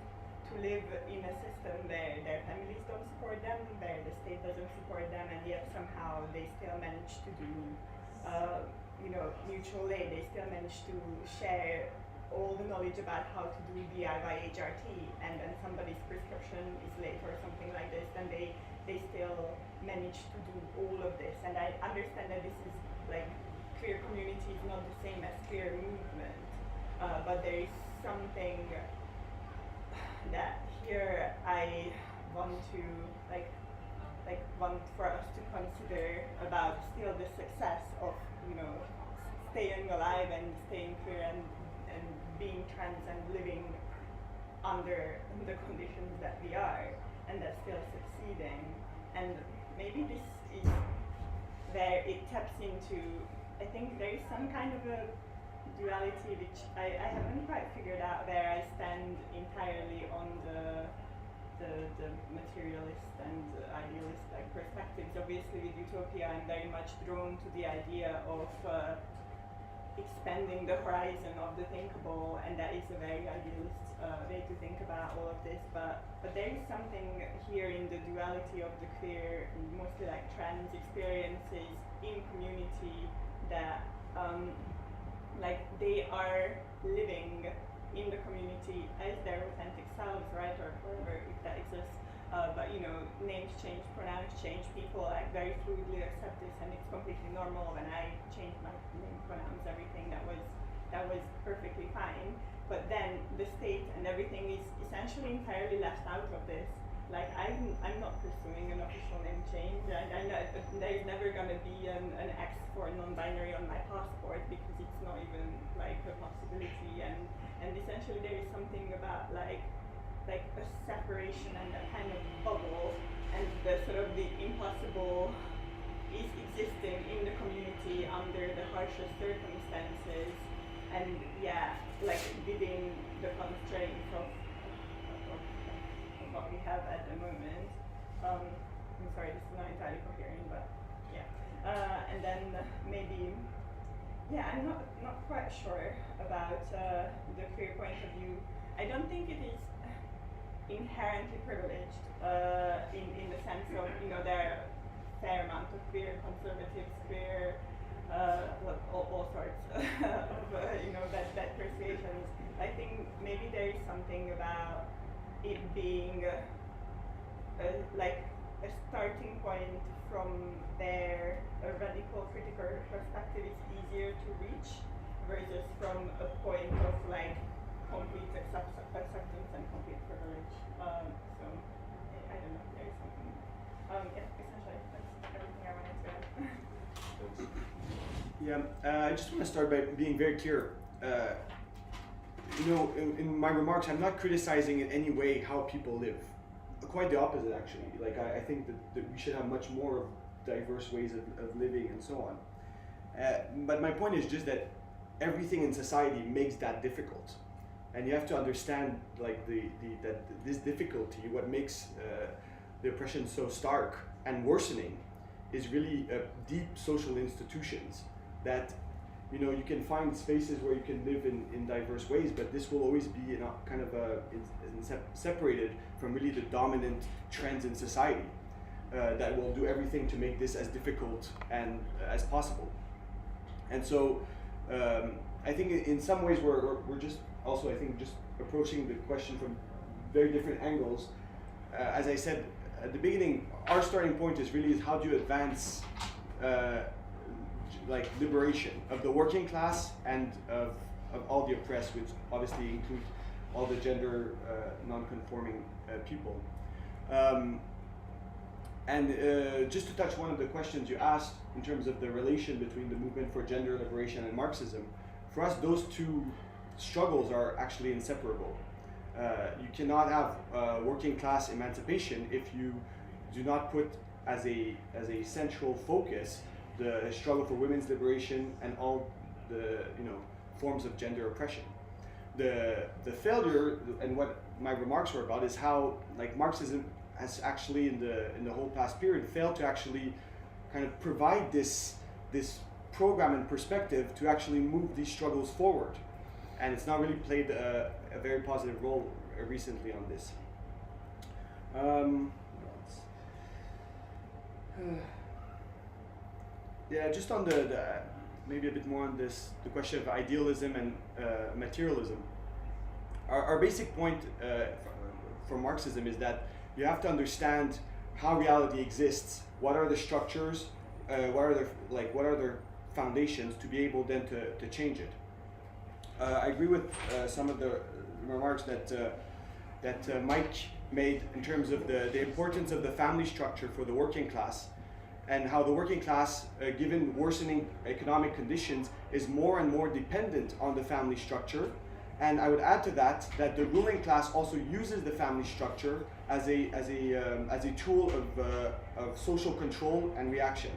in a system where their families don't support them, where the state doesn't support them, and yet somehow they still manage to do mutual aid. They still manage to share all the knowledge about how to do DIY HRT, and then somebody's prescription is late or something like this, then they still manage to do all of this. And I understand that this is like queer community is not the same as queer movement, but there is something that here I want to want for us to consider about still the success of staying alive and staying queer and being trans and living under the conditions that we are, and that's still succeeding. And maybe this is where it taps into, I think there is some kind of a duality which I haven't quite figured out, where I stand entirely on the materialist and idealist like perspectives. Obviously with Utopia I'm very much drawn to the idea of expanding the horizon of the thinkable, and that is a very idealist way to think about all of this, but there is something here in the duality of the queer, mostly like trans experiences in community that like they are living in the community as their authentic selves, right, or whatever, if that exists. But you know, names change, pronouns change, people like very fluidly accept this, and it's completely normal. When I changed my name, pronouns, everything, that was perfectly fine. But then the state and everything is essentially entirely left out of this. Like I'm not pursuing an official name change. I know there's never gonna be an X for non-binary on my passport because it's not even like a possibility. And essentially there is something about like a separation and a kind of bubble, and the sort of the impossible is existing in the community under the harshest circumstances, and yeah, like within the constraints of what we have at the moment. I'm sorry, this is not entirely coherent, but yeah. And then maybe, yeah, I'm not quite sure about the queer point of view. I don't think it is inherently privileged in the sense of, you know, there are a fair amount of queer conservatives, queer, all sorts of, you know, that persuasions. I think maybe there is something about it being like a starting point from there, a radical critical perspective is easier to reach versus from a point of like complete acceptance and complete privilege. So I don't know, there is something. Yeah, essentially that's everything I wanted to add. Yeah, I just want to start by being very clear. You know, in my remarks, I'm not criticizing in any way how people live. Quite the opposite, actually. Like, I think that we should have much more of diverse ways of living and so on. But my point is just that everything in society makes that difficult. And you have to understand, like, that this difficulty, what makes the oppression so stark and worsening, is really deep social institutions that, you know, you can find spaces where you can live in diverse ways, but this will always be, you know, kind of separated from really the dominant trends in society that will do everything to make this as difficult and as possible. And so I think in some ways we're just also, I think, just approaching the question from very different angles. As I said at the beginning, our starting point is really how do you advance like liberation of the working class and of all the oppressed, which obviously include all the gender non-conforming people. And just to touch one of the questions you asked in terms of the relation between the movement for gender liberation and Marxism, for us those two struggles are actually inseparable. You cannot have working class emancipation if you do not put as a central focus the struggle for women's liberation and all the, you know, forms of gender oppression. The failure, and what my remarks were about, is how, like, Marxism has actually in the whole past period failed to actually kind of provide this program and perspective to actually move these struggles forward, and it's not really played a very positive role recently on this. Yeah, just on the maybe a bit more on this, the question of idealism and materialism. Our basic point for Marxism is that you have to understand how reality exists. What are the structures? What are their foundations to be able then to change it? I agree with some of the remarks that Mike made in terms of the importance of the family structure for the working class, and how the working class, given worsening economic conditions, is more and more dependent on the family structure. And I would add to that the ruling class also uses the family structure as a tool of social control and reaction.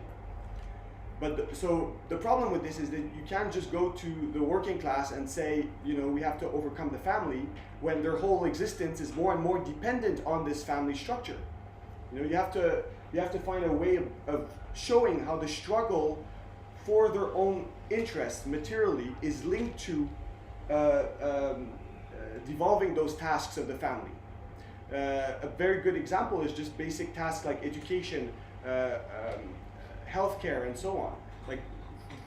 But so the problem with this is that you can't just go to the working class and say, you know, we have to overcome the family, when their whole existence is more and more dependent on this family structure. You know, you have to find a way of showing how the struggle for their own interests materially is linked to devolving those tasks of the family. A very good example is just basic tasks like education, healthcare, and so on. Like,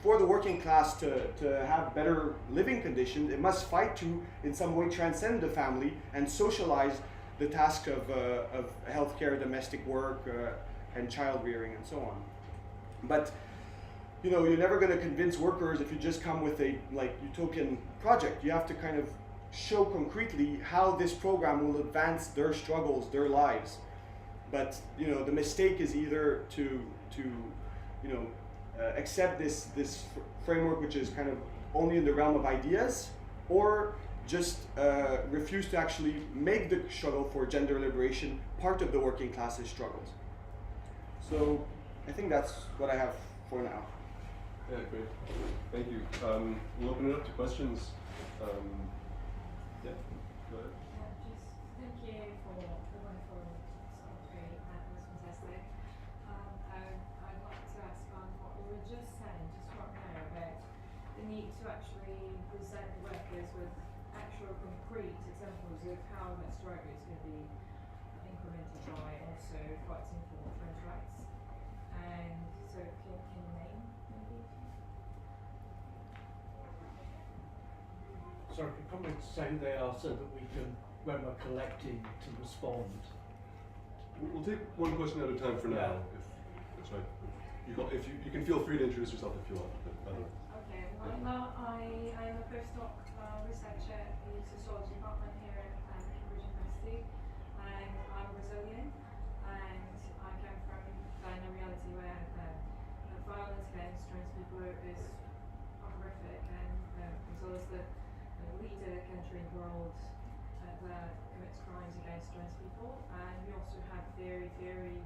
for the working class to have better living conditions, it must fight to, in some way, transcend the family and socialize the task of healthcare, domestic work, and child rearing, and so on. But you're never going to convince workers if you just come with a utopian project. You have to kind of show concretely how this program will advance their struggles, their lives. But the mistake is either to accept this framework, which is kind of only in the realm of ideas, or just refuse to actually make the struggle for gender liberation part of the working class's struggles. So I think that's what I have for now. Yeah, great. Thank you. We'll open it up to questions. Yeah, go ahead. Just thank you for the wonderful story. That was fantastic. I'd like to ask on what you were just saying, just right now, about the need to actually present the workers with actual concrete examples of how that struggle is going to be implemented by also fighting for trans rights. And so can you name maybe? Sorry, can comments say who they are so that we can, when we're collecting, to respond? We'll take one question at a time for now, if that's right. You can feel free to introduce yourself if you want. But, Okay, well, I am a postdoc researcher in the sociology department here at Cambridge University, and I'm Brazilian, and I come from a reality where violence against trans people is horrific, and Brazil is the leader country in the world that commits crimes against trans people, and we also have very, very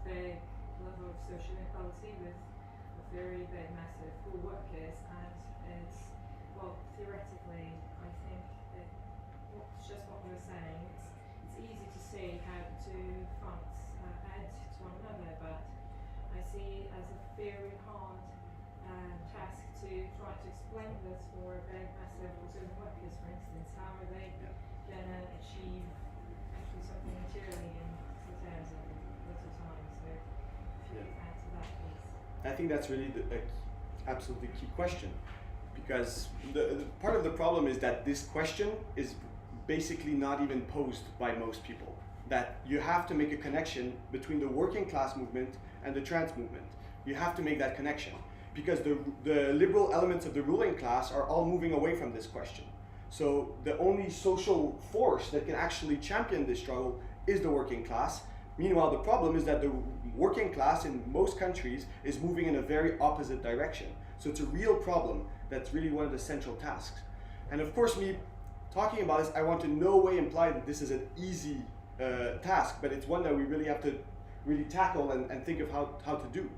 big level of social inequality with a very big, massive poor workers, and it's, well, theoretically, I think it's just what we were saying, it's easy to see how the two fronts add to one another, but I see it as a very hard task to try to explain this for big, massive Brazilian workers, for instance. How are they going to achieve actually something materially in 2000 little time? So if you add to that, please. I think that's really the absolutely key question, because the part of the problem is that this question is basically not even posed by most people. That you have to make a connection between the working class movement and the trans movement. You have to make that connection, because the liberal elements of the ruling class are all moving away from this question. So the only social force that can actually champion this struggle is the working class. Meanwhile, the problem is that the working class in most countries is moving in a very opposite direction. So it's a real problem that's really one of the central tasks. And of course, me talking about this, I want to no way imply that this is an easy task, but it's one that we really have to really tackle and think of how to do.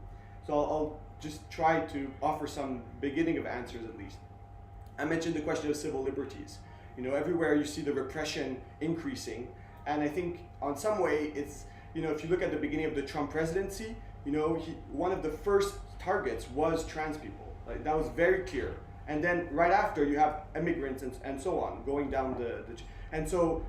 So I'll just try to offer some beginning of answers at least. I mentioned the question of civil liberties. Everywhere you see the repression increasing, and I think on some way it's, if you look at the beginning of the Trump presidency, one of the first targets was trans people. Like, that was very clear. And then right after you have immigrants and so on going down and so,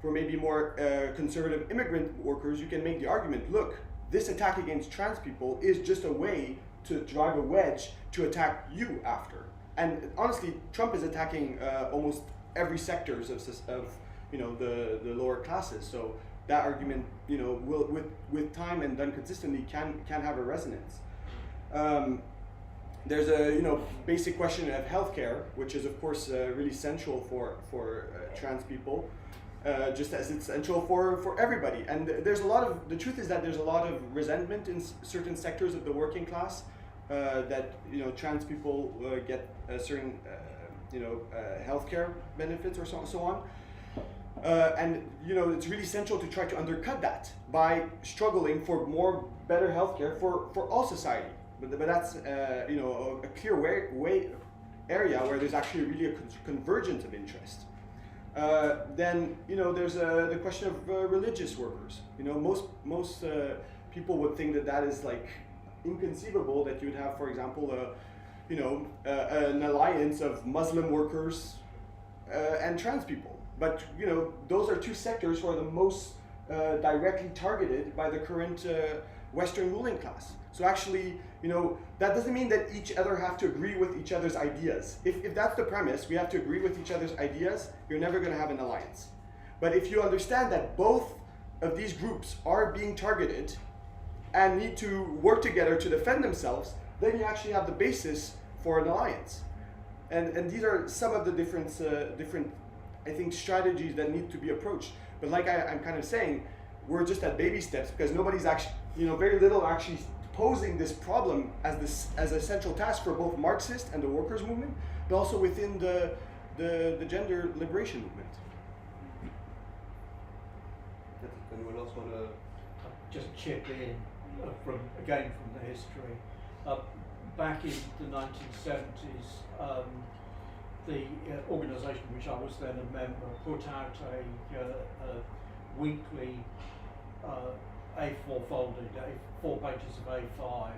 for maybe more conservative immigrant workers, you can make the argument, look, this attack against trans people is just a way to drive a wedge to attack you after. And honestly, Trump is attacking almost every sectors of the lower classes. So that argument, will with time and done consistently can have a resonance. There's a basic question of healthcare, which is of course really central for trans people. Just as it's essential for everybody. And the truth is that there's a lot of resentment in certain sectors of the working class that trans people get certain healthcare benefits or so on. And it's really essential to try to undercut that by struggling for better healthcare for all society. But that's a clear area where there's actually really a convergence of interest. Then there's the question of religious workers. Most people would think that is like inconceivable that you would have, for example, an alliance of Muslim workers and trans people. But those are two sectors who are the most directly targeted by the current Western ruling class. So actually, that doesn't mean that each other have to agree with each other's ideas. If that's the premise, we have to agree with each other's ideas, you're never going to have an alliance. But if you understand that both of these groups are being targeted and need to work together to defend themselves, then you actually have the basis for an alliance. And these are some of the different, I think, strategies that need to be approached. But like I'm kind of saying, we're just at baby steps because nobody's actually, very little actually posing this problem as a central task for both Marxist and the workers' movement, but also within the gender liberation movement. Anyone else want to? Just chip in from the history. Back in the 1970s, the organisation which I was then a member put out a weekly A4 folded, 4 pages of A5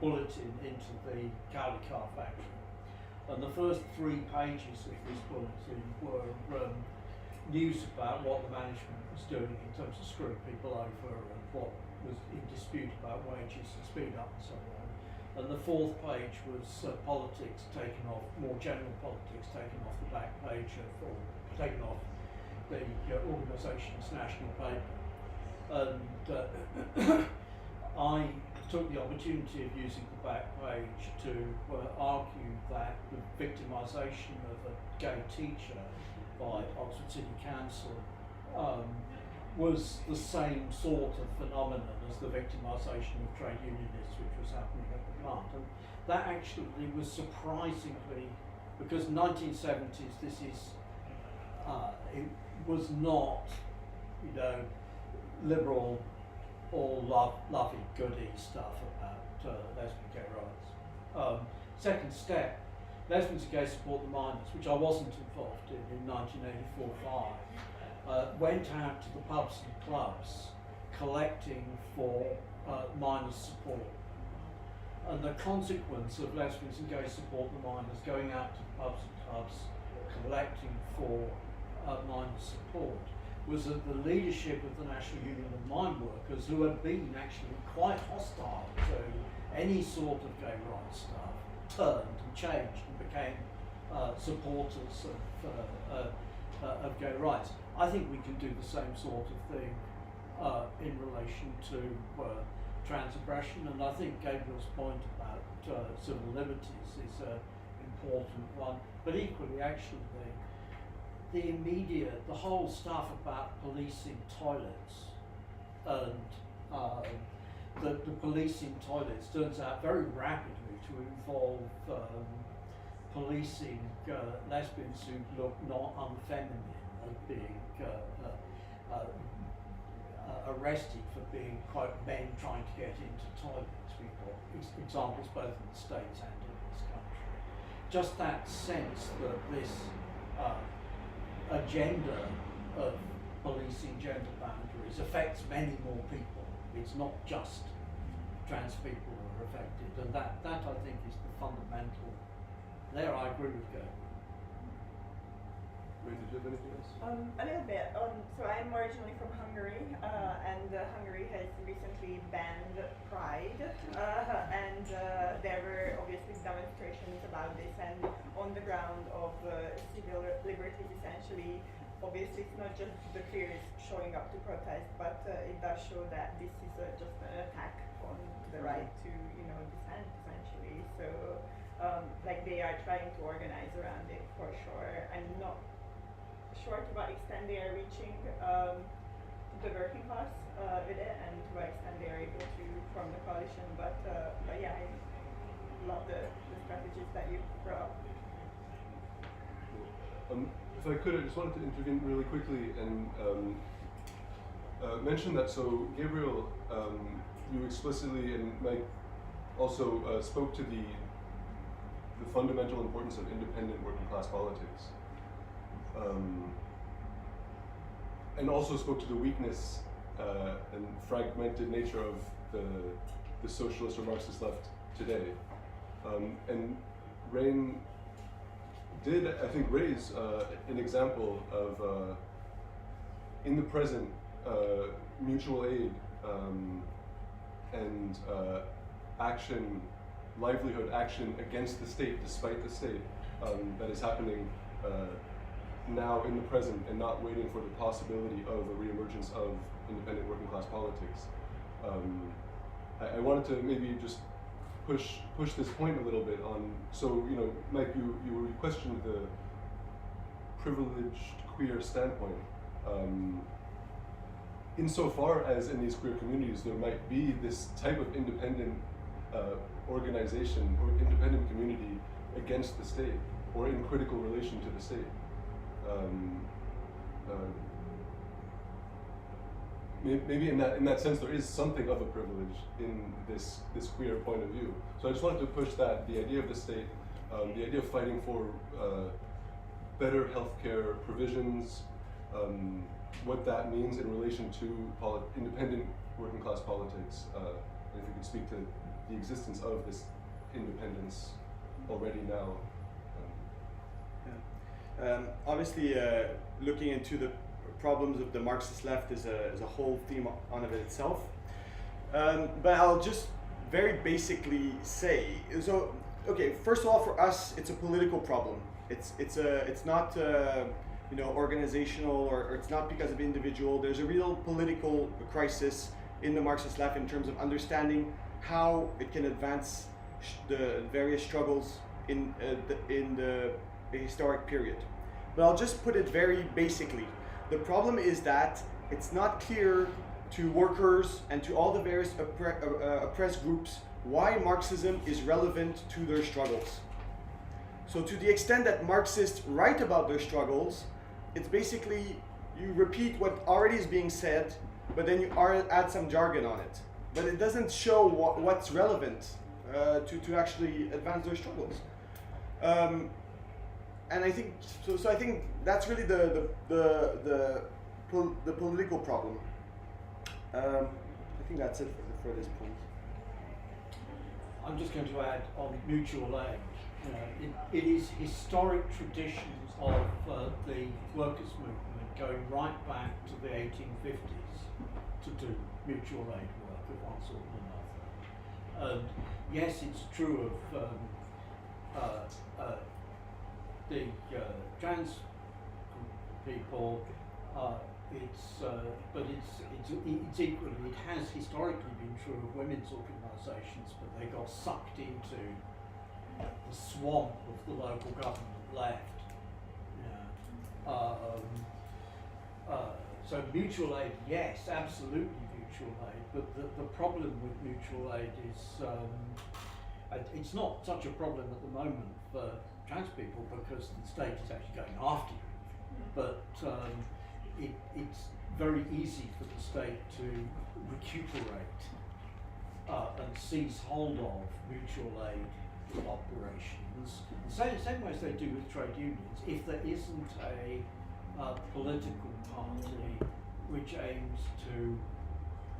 bulletin into the Cowley car factory. And the first 3 pages of this bulletin were news about what the management was doing in terms of screwing people over and what was in dispute about wages and speed up and so on. And the 4th page was politics taken off, more general politics taken off the back page or taken off the organisation's national paper. And I took the opportunity of using the back page to argue that the victimisation of a gay teacher by Oxford City Council was the same sort of phenomenon as the victimisation of trade unionists which was happening at the plant. And that actually was surprisingly, because 1970s, this is, it was not, liberal, all lovey-goody stuff about lesbian gay rights. Second step, Lesbians and Gay Support the Miners, which I wasn't involved in 1984-5, went out to the pubs and clubs collecting for miners' support. And the consequence of Lesbians and Gay Support the Miners going out to the pubs and clubs collecting for miners' support was that the leadership of the National Union of Mine Workers, who had been actually quite hostile to any sort of gay rights stuff, turned and changed and became supporters of gay rights. I think we can do the same sort of thing in relation to trans aggression, and I think Gabriel's point about civil liberties is an important one. But equally, actually, the whole stuff about policing toilets and the policing toilets turns out very rapidly to involve policing lesbians who look not unfeminine and being arrested for being, quote, men trying to get into toilets. We've got examples both in the States and in this country. Just that sense that this agenda of policing gender boundaries affects many more people. It's not just trans people who are affected, and that I think is the fundamental. There I agree with Gabriel. Raine, did you have anything else? A little bit. So I'm originally from Hungary, and Hungary has recently banned Pride, and there were obviously demonstrations about this, and on the ground of civil liberties, essentially, obviously it's not just the queers showing up to protest, but it does show that this is just an attack on the right to, dissent, essentially. So, like, they are trying to organize around it for sure. I'm not sure to what extent they are reaching the working class with it, and to what extent they are able to form the coalition. But yeah, I love the strategies that you brought up. If I could, I just wanted to intervene really quickly and mention that. So Gabriel, you explicitly and Mike also spoke to the fundamental importance of independent working class politics. And also spoke to the weakness and fragmented nature of the socialist or Marxist left today. And Raine did, I think, raise an example of, in the present, mutual aid and action, livelihood action against the state, despite the state, that is happening now in the present, and not waiting for the possibility of a reemergence of independent working class politics. I wanted to maybe just push this point a little bit on. So Mike, you questioned the privileged queer standpoint. Insofar as in these queer communities there might be this type of independent organization or independent community against the state or in critical relation to the state. Maybe in that sense there is something of a privilege in this queer point of view. So I just wanted to push that, the idea of the state, the idea of fighting for better healthcare provisions, what that means in relation to independent working class politics, and if you could speak to the existence of this independence already now. Obviously, looking into the problems of the Marxist left is a whole theme on of itself. But I'll just very basically say, so okay, first of all, for us, it's a political problem. It's not organizational, or it's not because of individual. There's a real political crisis in the Marxist left in terms of understanding how it can advance the various struggles in the historic period. But I'll just put it very basically. The problem is that it's not clear to workers and to all the various oppressed groups why Marxism is relevant to their struggles. So to the extent that Marxists write about their struggles, it's basically you repeat what already is being said, but then you add some jargon on it. But it doesn't show what's relevant to actually advance their struggles. And I think so. I think that's really the political problem. I think that's it for this point. I'm just going to add on mutual aid. It is historic traditions of the workers' movement going right back to the 1850s to do mutual aid work of one sort or another. And yes, it's true of the trans people. But it's equally, it has historically been true of women's organisations, but they got sucked into the swamp of the local government left. So mutual aid, yes, absolutely mutual aid, but the problem with mutual aid is it's not such a problem at the moment for trans people because the state is actually going after you, but it's very easy for the state to recuperate and seize hold of mutual aid operations, the same way as they do with trade unions, if there isn't a political party which aims to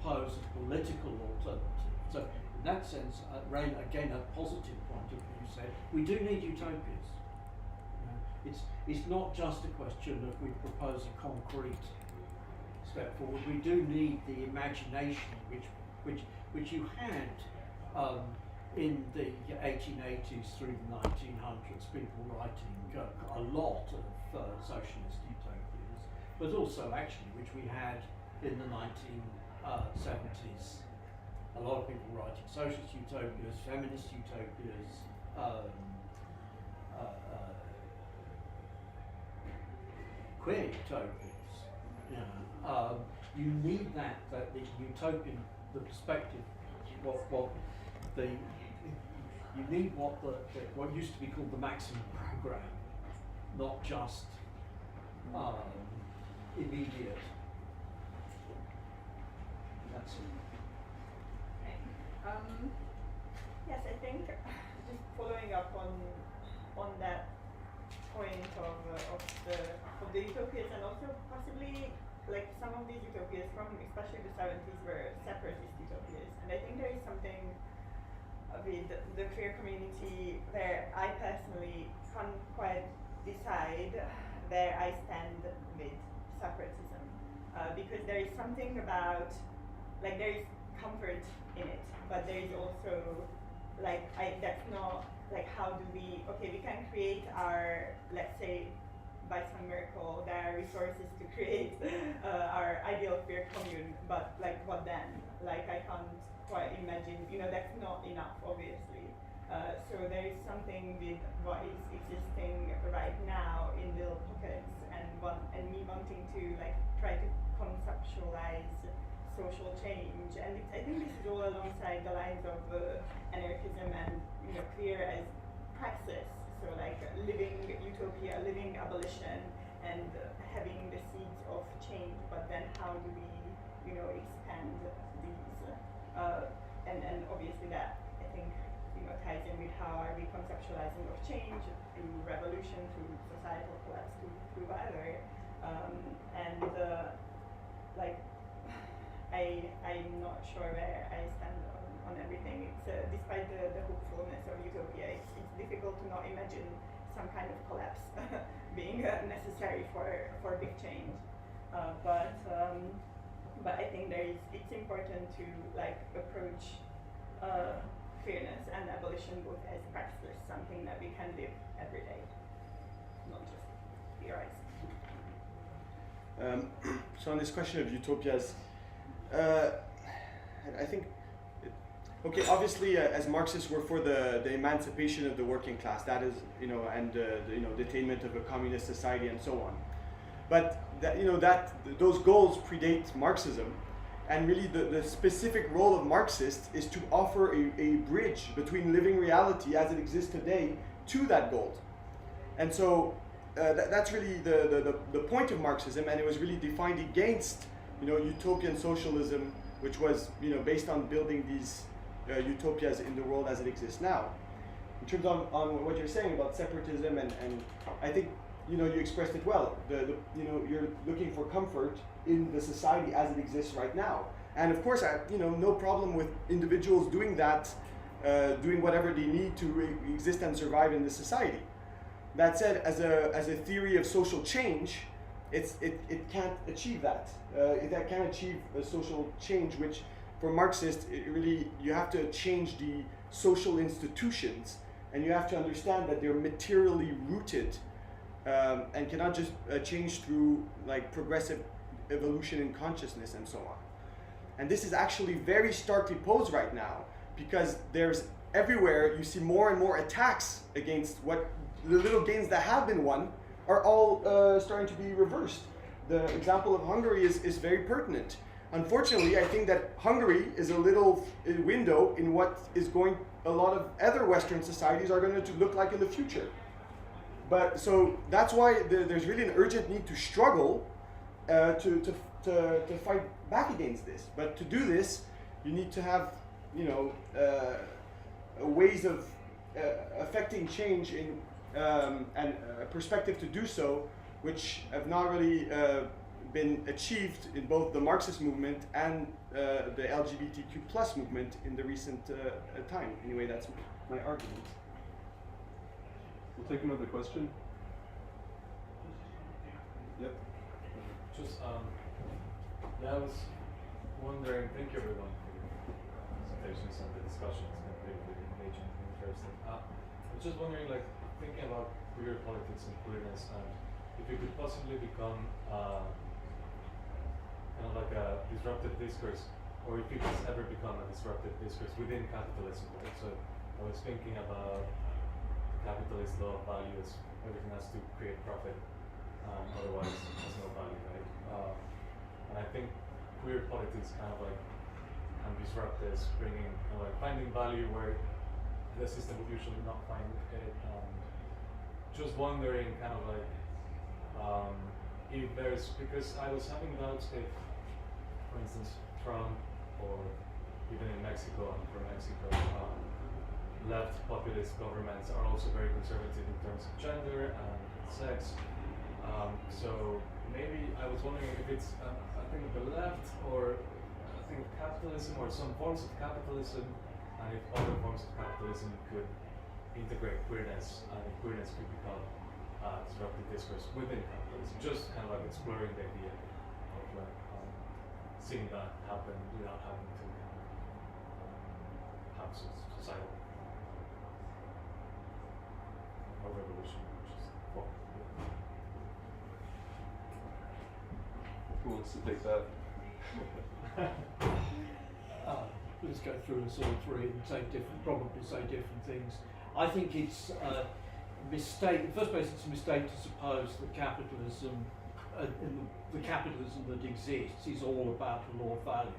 pose a political alternative. So in that sense, Raine, again, a positive point of view, said we do need utopias. It's not just a question of we propose a concrete step forward. We do need the imagination which you had in the 1880s through the 1900s, people writing a lot of socialist utopias, but also actually which we had in the 1970s. A lot of people writing socialist utopias, feminist utopias, queer utopias. You need that the utopian, the perspective, you need what used to be called the maximum program, not just immediate. That's it. Yes, I think just following up on that point of the utopias, and also possibly like some of these utopias from especially the 70s were separatist utopias, and I think there is something with the queer community where I personally can't quite decide where I stand with separatism, because there is something about, like, there is comfort in it. but there is also like that's not like how do we we can create our, let's say, by some miracle there are resources to create our ideal queer commune, but like what then? Like I can't quite imagine, that's not enough obviously. So there is something with what is existing right now in little pockets, and me wanting to like try to conceptualize social change, and I think this is all alongside the lines of anarchism and queer as praxis. So like living utopia, living abolition, and having the seeds of change. But then how do we expand these? And obviously that I think ties in with how are we conceptualizing of change through revolution, through societal collapse, through whatever. Like I'm not sure where I stand on everything. It's despite the hopefulness of utopia, it's difficult to not imagine some kind of collapse being necessary for big change. But I think it's important to like approach queerness and abolition both as practice, something that we can live every day, not just theorize. So on this question of utopias, I think, obviously as Marxists we're for the emancipation of the working class, that is, and the attainment of a communist society and so on. But those goals predate Marxism, and really the specific role of Marxists is to offer a bridge between living reality as it exists today to that goal. And so that's really the point of Marxism, and it was really defined against utopian socialism, which was based on building these utopias in the world as it exists now. In terms on what you're saying about separatism, and I think you expressed it well. You're looking for comfort in the society as it exists right now, and of course no problem with individuals doing that, doing whatever they need to exist and survive in the society. That said, as a theory of social change, it can't achieve that. It can't achieve a social change, which for Marxists, you have to change the social institutions, and you have to understand that they're materially rooted and cannot just change through like progressive evolution in consciousness and so on. And this is actually very starkly posed right now, because there's everywhere you see more and more attacks against what the little gains that have been won are all starting to be reversed. The example of Hungary is very pertinent. Unfortunately, I think that Hungary is a little window in what is a lot of other Western societies are going to look like in the future. But so that's why there's really an urgent need to struggle to fight back against this. But to do this, you need to have ways of affecting change and a perspective to do so, which have not really been achieved in both the Marxist movement and the LGBTQ+ movement in the recent time. Anyway, that's my argument. We'll take another question. Yep. Just, I was wondering, thank you everyone for your presentations and the discussions, and really engaging and interesting. I was just wondering, like, thinking about queer politics and queerness, and if you could possibly become kind of like a disruptive discourse, or if it has ever become a disruptive discourse within capitalism, right? So I was thinking about the capitalist law of values, everything has to create profit, otherwise has no value, right? And I think queer politics kind of like can disrupt this, bringing kind of like finding value where the system would usually not find it. Just wondering kind of like if there's, because I was having doubts if, for instance, Trump or even in Mexico, and from Mexico, left populist governments are also very conservative in terms of gender and sex. So maybe I was wondering if it's a thing of the left, or a thing of capitalism, or some forms of capitalism, and if other forms of capitalism could integrate queerness, and if queerness could become disruptive discourse within capitalism. Just kind of like exploring the idea of like seeing that happen without having to societal or revolution, which is well, Who wants to take that? Let's go through us all three and probably say different things. I think it's a mistake. In the first place, it's a mistake to suppose that capitalism, the capitalism that exists, is all about the law of value.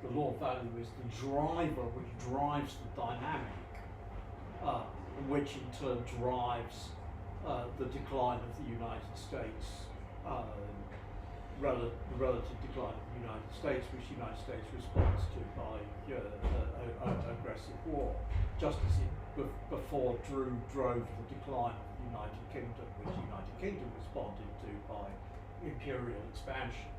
The law of value is the driver which drives the dynamic, which in turn drives the decline of the United States, the relative decline of the United States, which the United States responds to by aggressive war, just as it before drove the decline of the United Kingdom, which the United Kingdom responded to by imperial expansion.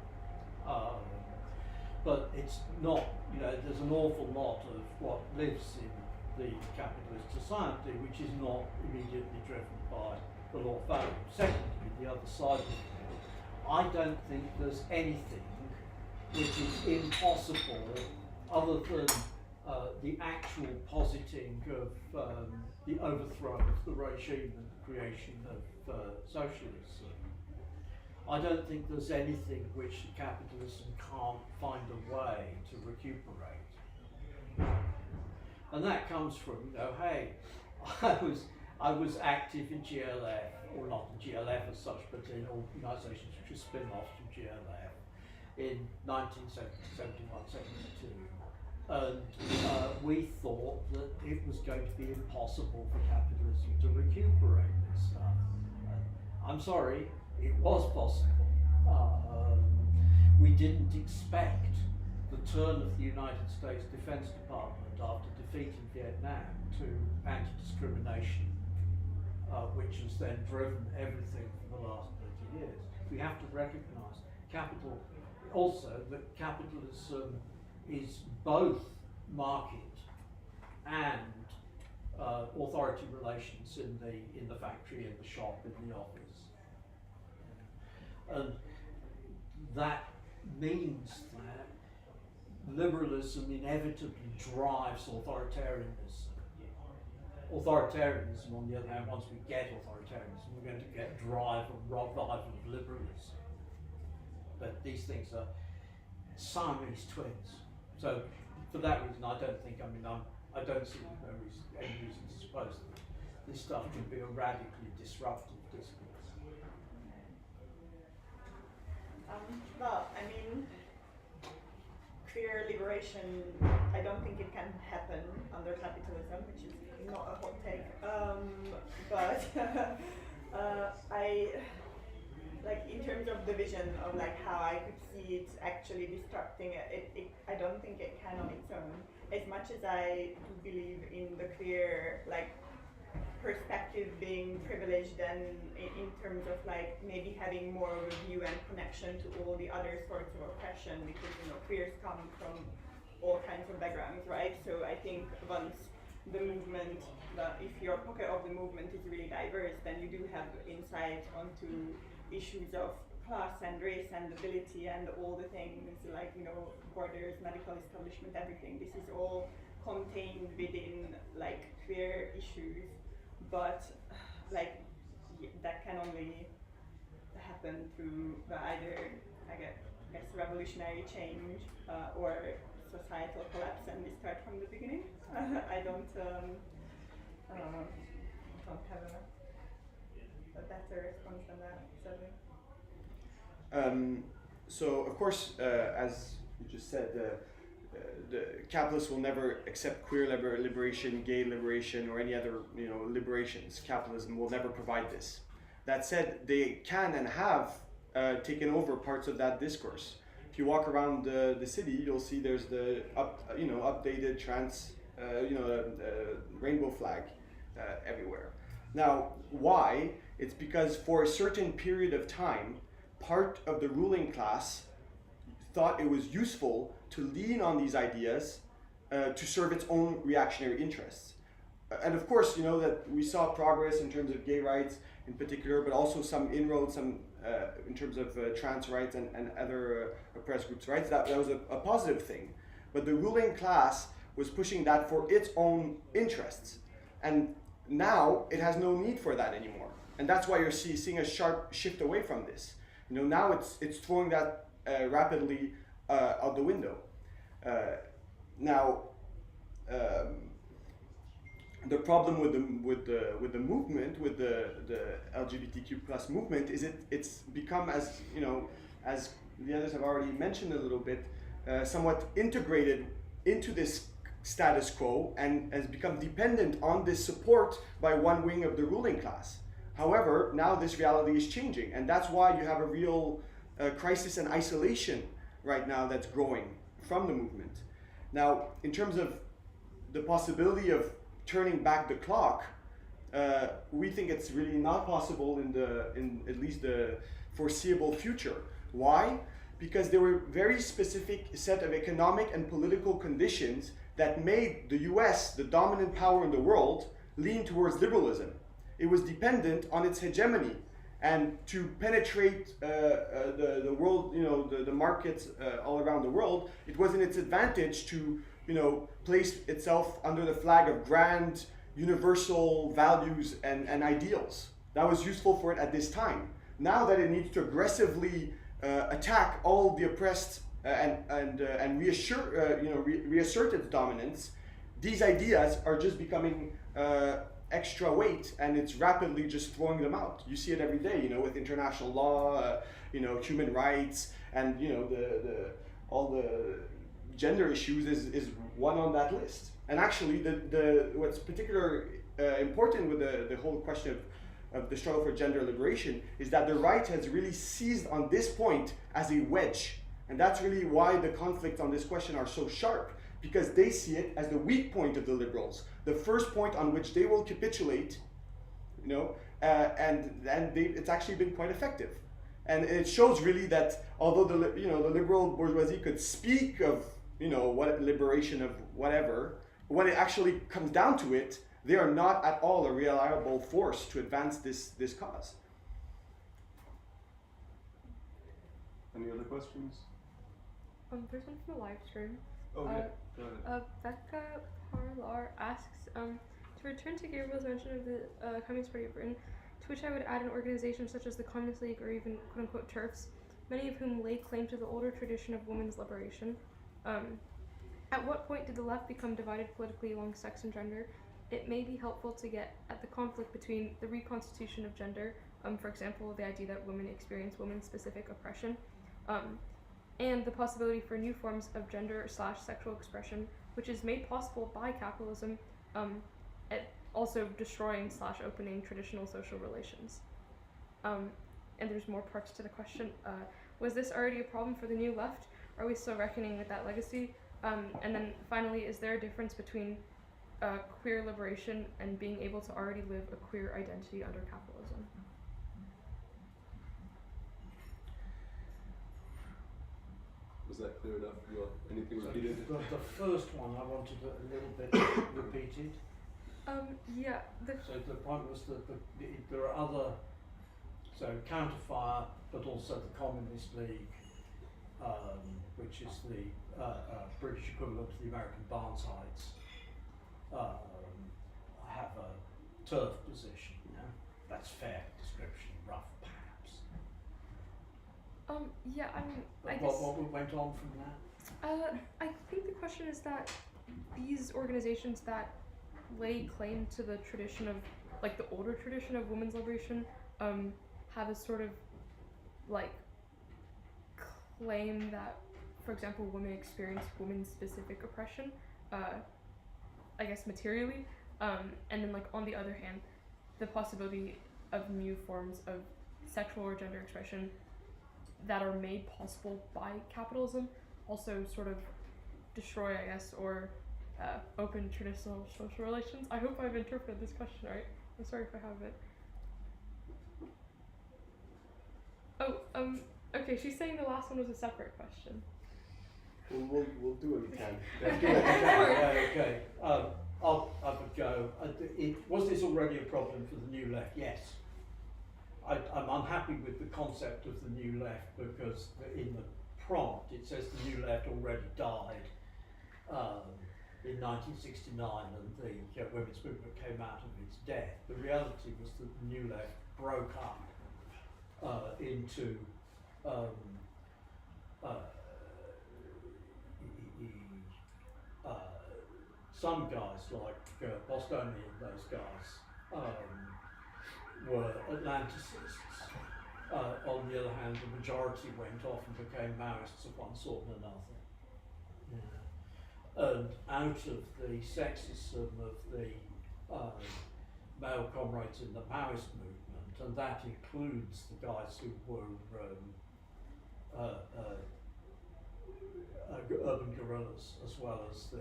But it's not, there's an awful lot of what lives in the capitalist society which is not immediately driven by the law of value. Secondly, the other side of it, I don't think there's anything which is impossible other than the actual positing of the overthrow of the regime and the creation of socialism. I don't think there's anything which capitalism can't find a way to recuperate. And that comes from, hey, I was active in GLF, or not in GLF as such, but in organisations which were spin-offs from GLF in 1971-72. And we thought that it was going to be impossible for capitalism to recuperate this stuff. I'm sorry, it was possible. We didn't expect the turn of the United States Defense Department after defeating Vietnam to anti-discrimination, which has then driven everything for the last 30 years. We have to recognize that capitalism is both market and authority relations in the factory, in the shop, in the office. And that means that liberalism inevitably drives authoritarianism. Authoritarianism, on the other hand, once we get authoritarianism, we're going to get drive and revival of liberalism. But these things are Siamese twins. So for that reason, I don't see any reason to suppose that this stuff can be a radically disruptive discourse. Well, I mean, queer liberation, I don't think it can happen under capitalism, which is not a hot take. But in terms of the vision of how I could see it actually disrupting it, I don't think it can on its own. As much as I do believe in the queer perspective being privileged and in terms of maybe having more of a view and connection to all the other sorts of oppression, because queers come from all kinds of backgrounds, right? So I think once the movement, if your pocket of the movement is really diverse, then you do have insight onto issues of class and race and ability and all the things borders, medical establishment, everything. This is all contained within queer issues, but that can only happen through either I guess revolutionary change or societal collapse, and we start from the beginning. I don't have a better response than that, sadly. So of course, as you just said, the capitalists will never accept queer liberation, gay liberation, or any other liberations. Capitalism will never provide this. That said, they can and have taken over parts of that discourse. If you walk around the city, you'll see there's the updated trans rainbow flag everywhere. Now, why? It's because for a certain period of time, part of the ruling class thought it was useful to lean on these ideas to serve its own reactionary interests. And of course, that we saw progress in terms of gay rights in particular, but also some inroads, in terms of trans rights and other oppressed groups' rights. That was a positive thing. But the ruling class was pushing that for its own interests. And now it has no need for that anymore. And that's why you're seeing a sharp shift away from this. Now it's throwing that rapidly out the window. The problem with the movement, with the LGBTQ plus movement, is it's become, as as the others have already mentioned a little bit, somewhat integrated into this status quo and has become dependent on this support by one wing of the ruling class. However, now this reality is changing, and that's why you have a real crisis and isolation right now that's growing from the movement. Now, in terms of the possibility of turning back the clock, we think it's really not possible in at least the foreseeable future. Why? Because there were very specific set of economic and political conditions that made the US, the dominant power in the world, lean towards liberalism. It was dependent on its hegemony, and to penetrate the world, the markets all around the world, it was in its advantage to place itself under the flag of grand universal values and ideals. That was useful for it at this time. Now that it needs to aggressively attack all the oppressed and reassert its dominance, these ideas are just becoming extra weight, and it's rapidly just throwing them out. You see it every day, with international law, human rights, and all the gender issues is one on that list. And actually, what's particularly important with the whole question of the struggle for gender liberation is that the right has really seized on this point as a wedge. And that's really why the conflicts on this question are so sharp, because they see it as the weak point of the liberals, the first point on which they will capitulate, and it's actually been quite effective. And it shows really that although the liberal bourgeoisie could speak of what liberation of whatever, when it actually comes down to it, they are not at all a reliable force to advance this cause. Any other questions? There's one from the live stream. Oh, yeah. Go ahead. Becca Parlar asks, to return to Gabriel's mention of the Communist Party of Britain, to which I would add an organization such as the Communist League or even quote-unquote TERFs, many of whom lay claim to the older tradition of women's liberation. At what point did the left become divided politically along sex and gender? It may be helpful to get at the conflict between the reconstitution of gender, for example, the idea that women experience women-specific oppression, and the possibility for new forms of gender/sexual expression, which is made possible by capitalism, also destroying/opening traditional social relations. And there's more parts to the question. Was this already a problem for the new left? Are we still reckoning with that legacy? And then finally, is there a difference between queer liberation and being able to already live a queer identity under capitalism? Was that clear enough? You want anything So repeated? the first one I wanted a little bit repeated. Yeah. So the point was that there are other, Counterfire, but also the Communist League, which is the British equivalent of the American Barnsides, have a turf position. That's fair description, rough perhaps. Yeah, I mean, But I guess. what went on from that? I think the question is that these organizations that lay claim to the tradition of, the older tradition of women's liberation, have a sort of, claim that, for example, women experience women-specific oppression, I guess materially, and then, on the other hand, the possibility of new forms of sexual or gender expression that are made possible by capitalism also sort of destroy, I guess, or open traditional social relations. I hope I've interpreted this question right. I'm sorry if I haven't. Okay, she's saying the last one was a separate question. We'll do what we can. Okay. I'll have a go. Was this already a problem for the New Left? Yes. I'm unhappy with the concept of the New Left because in the prompt it says the New Left already died. in 1969 and the women's movement came out of its death. The reality was that the New Left broke up into some guys like Bostoni and those guys were Atlanticists. On the other hand, the majority went off and became Maoists of one sort and another. And out of the sexism of the male comrades in the Maoist movement, and that includes the guys who were urban guerrillas, as well as the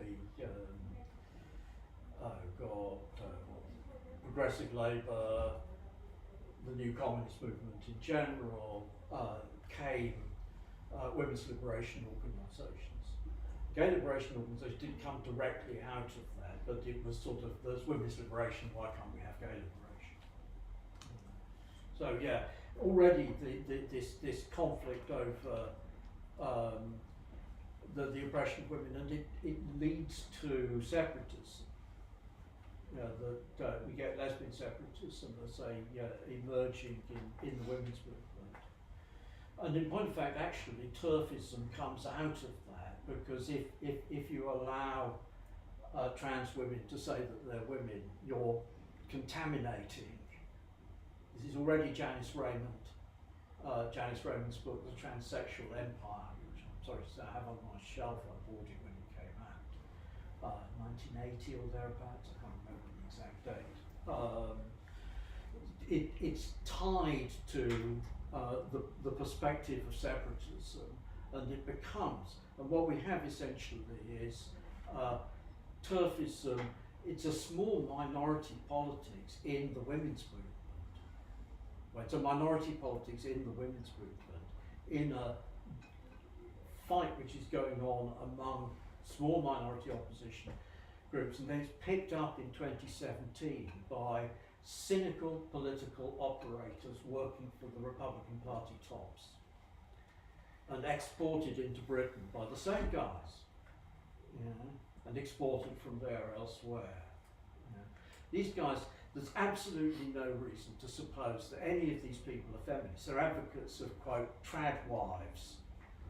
progressive labour, the new communist movement in general, came women's liberation organisations. Gay liberation organisations didn't come directly out of that, but it was sort of, there's women's liberation, why can't we have gay liberation? So yeah, already this conflict over the oppression of women, and it leads to separatism. You know, that we get lesbian separatism as emerging in the women's movement. And in point of fact, actually, turfism comes out of that, because if you allow trans women to say that they're women, you're contaminating. This is already Janice Raymond's book, The Transsexual Empire, which I'm sorry to say I have on my shelf. I bought it when it came out, 1980 or thereabouts. I can't remember the exact date. It's tied to the perspective of separatism, and it becomes, and what we have essentially is turfism. It's a small minority politics in the women's movement. Well, it's a minority politics in the women's movement, in a fight which is going on among small minority opposition groups, and then it's picked up in 2017 by cynical political operators working for the Republican Party tops, and exported into Britain by the same guys, you know, and exported from there elsewhere. You know. These guys, there's absolutely no reason to suppose that any of these people are feminists. They're advocates of, quote, trad wives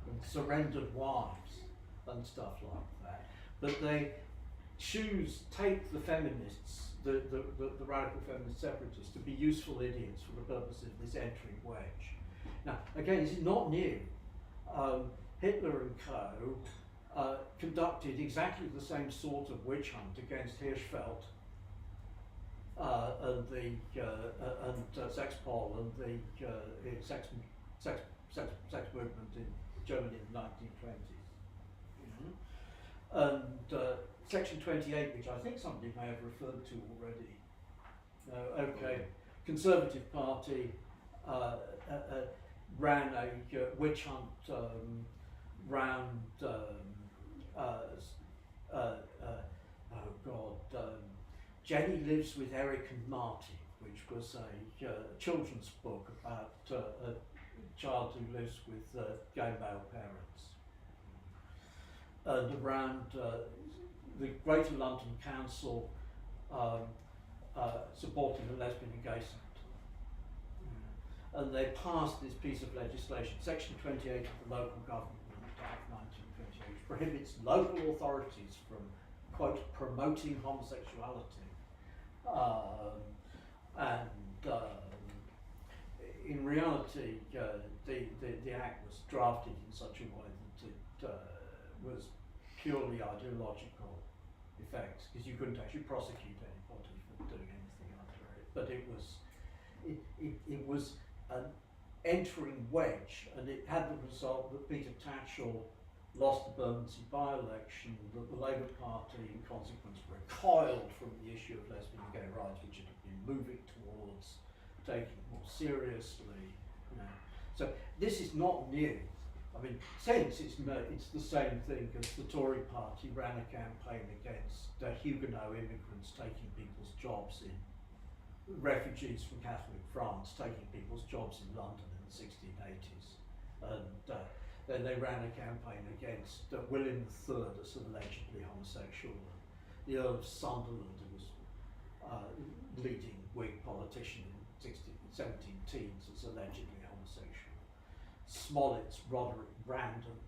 and surrendered wives and stuff like that. But they take the feminists, the radical feminist separatists, to be useful idiots for the purpose of this entering wedge. Now, again, this is not new. Hitler and co. Conducted exactly the same sort of witch hunt against Hirschfeld and Sexpol and the sex movement in Germany in the 1920s. Mm-hmm. And Section 28, which I think somebody may have referred to already. Conservative Party ran a witch hunt round Jenny Lives with Eric and Marty, which was a children's book about a child who lives with gay male parents. And around the Greater London Council supporting the lesbian and gay centre. And they passed this piece of legislation, Section 28 of the Local Government Act 1928, which prohibits local authorities from, quote, promoting homosexuality. In reality, the act was drafted in such a way that it was purely ideological effects, because you couldn't actually prosecute anybody for doing anything under it. But it was an entering wedge, and it had the result that Peter Tatchell lost the Bermondsey by-election, that the Labour Party in consequence recoiled from the issue of lesbian and gay rights, which it had been moving towards taking more seriously. You know. So this is not new. I mean, since it's the same thing as the Tory Party ran a campaign against Huguenot immigrants taking people's jobs in, refugees from Catholic France taking people's jobs in London in the 1680s. And then they ran a campaign against William III as allegedly homosexual, and the Earl of Sunderland, who was leading Whig politician in 17 teens, is allegedly homosexual. Smollett's Roderick Brandon,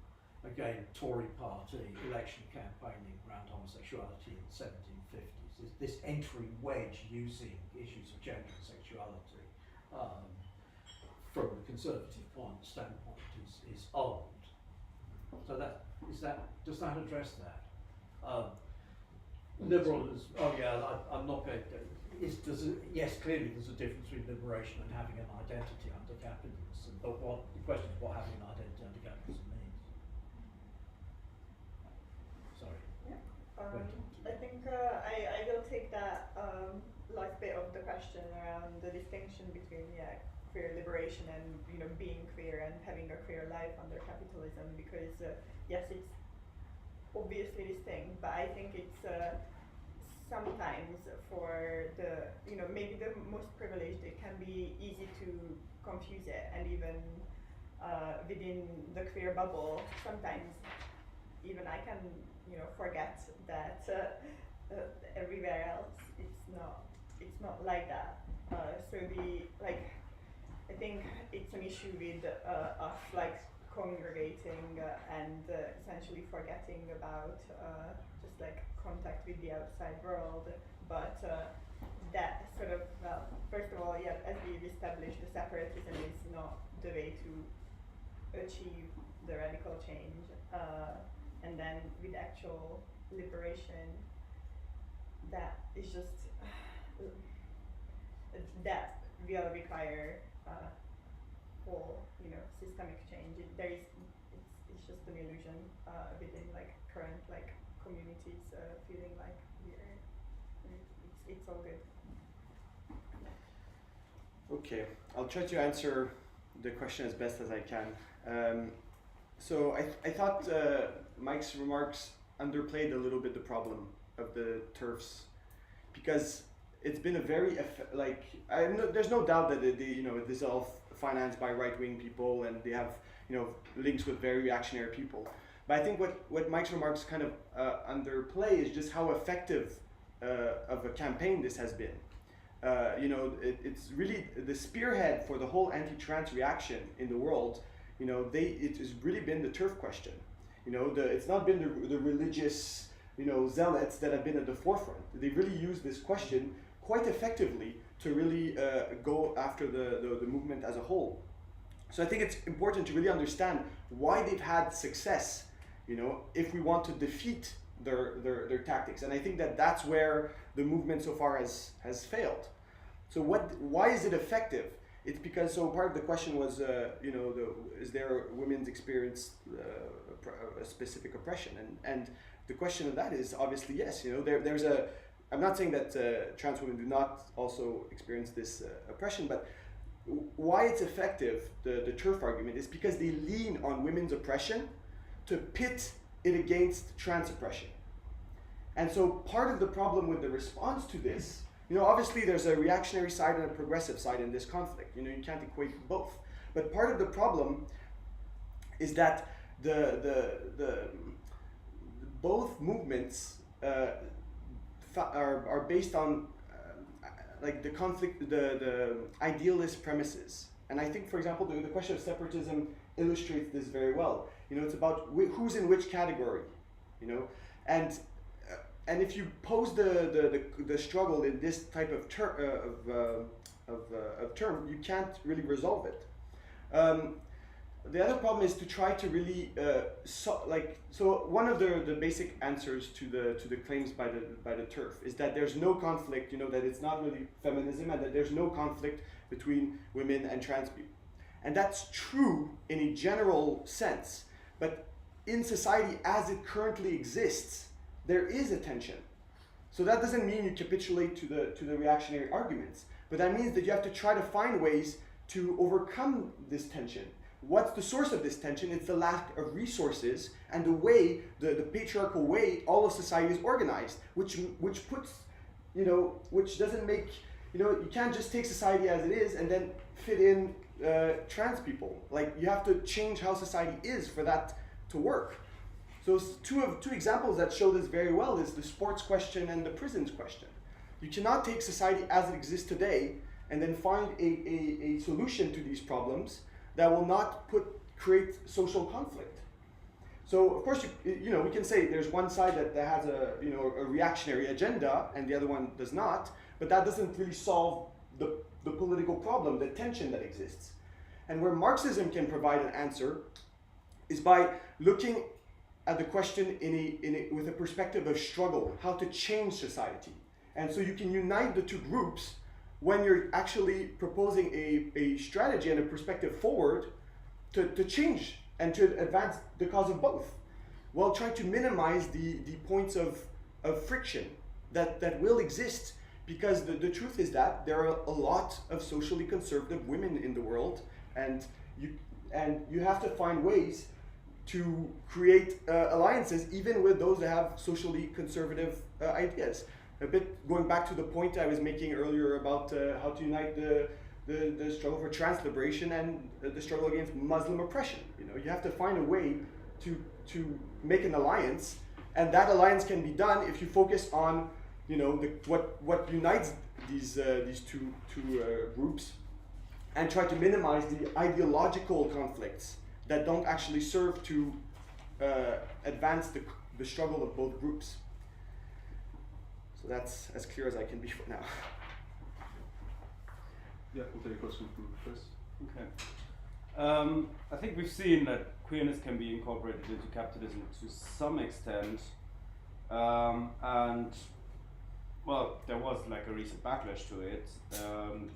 again Tory party, election campaigning around homosexuality in the 1750s. This entering wedge using issues of gender and sexuality from a conservative standpoint is old. So does that address that? Liberalism. Oh yeah, I'm not going to. Yes, clearly there's a difference between liberation and having an identity under capitalism. But the question is what having an identity under capitalism means. Sorry. Yeah. I think I will take that last bit of the question around the distinction between queer liberation and being queer and having a queer life under capitalism, because yes, it's obviously distinct, but I think it's sometimes for the maybe the most privileged, it can be easy to confuse it, and even within the queer bubble, sometimes even I can forget that everywhere else it's not like that. So I think it's an issue with us congregating and essentially forgetting about just contact with the outside world. But that sort of, first of all, as we've established, the separatism is not the way to achieve the radical change. And then with actual liberation, that is just that will require whole systemic change. It's just an illusion within current communities feeling like it's all good. Okay, I'll try to answer the question as best as I can. So I thought Mike's remarks underplayed a little bit the problem of the TERFs, because it's been a very there's no doubt that this is all financed by right-wing people, and they have links with very reactionary people. But I think what Mike's remarks kind of underplay is just how effective of a campaign this has been. It's really the spearhead for the whole anti-trans reaction in the world. It has really been the TERF question. It's not been the religious zealots that have been at the forefront. They really used this question quite effectively to really go after the movement as a whole. So I think it's important to really understand why they've had success, if we want to defeat their tactics. And I think that's where the movement so far has failed. So why is it effective? It's because, part of the question was, is there women's experience a specific oppression? And the question of that is obviously yes. There's I'm not saying that trans women do not also experience this oppression, but why it's effective, the TERF argument, is because they lean on women's oppression to pit it against trans oppression. And so part of the problem with the response to this, obviously there's a reactionary side and a progressive side in this conflict. You can't equate both. But part of the problem is that both movements are based on the conflict, the idealist premises. And I think, for example, the question of separatism illustrates this very well. It's about who's in which category, and if you pose the struggle in this type of term, you can't really resolve it. The other problem is to try to really so one of the basic answers to the claims by the TERF is that there's no conflict, that it's not really feminism, and that there's no conflict between women and trans people. And that's true in a general sense, but in society as it currently exists, there is a tension. So that doesn't mean you capitulate to the reactionary arguments, but that means that you have to try to find ways to overcome this tension. What's the source of this tension? It's the lack of resources and the way, the patriarchal way all of society is organized, which puts, which doesn't make, you can't just take society as it is and then fit in trans people. You have to change how society is for that to work. So two examples that show this very well is the sports question and the prisons question. You cannot take society as it exists today and then find a solution to these problems that will not create social conflict. So of course, we can say there's one side that has a reactionary agenda and the other one does not, but that doesn't really solve the political problem, the tension that exists. And where Marxism can provide an answer is by looking at the question with a perspective of struggle, how to change society. And so you can unite the two groups when you're actually proposing a strategy and a perspective forward to change and to advance the cause of both, while trying to minimize the points of friction that will exist, because the truth is that there are a lot of socially conservative women in the world, and you have to find ways to create alliances even with those that have socially conservative ideas. A bit going back to the point I was making earlier about how to unite the struggle for trans liberation and the struggle against Muslim oppression. You have to find a way to make an alliance, and that alliance can be done if you focus on what unites these two groups, and try to minimize the ideological conflicts that don't actually serve to advance the struggle of both groups. So that's as clear as I can be for now. Yeah, we'll take a question from Chris. Okay. I think we've seen that queerness can be incorporated into capitalism to some extent, and well, there was like a recent backlash to it.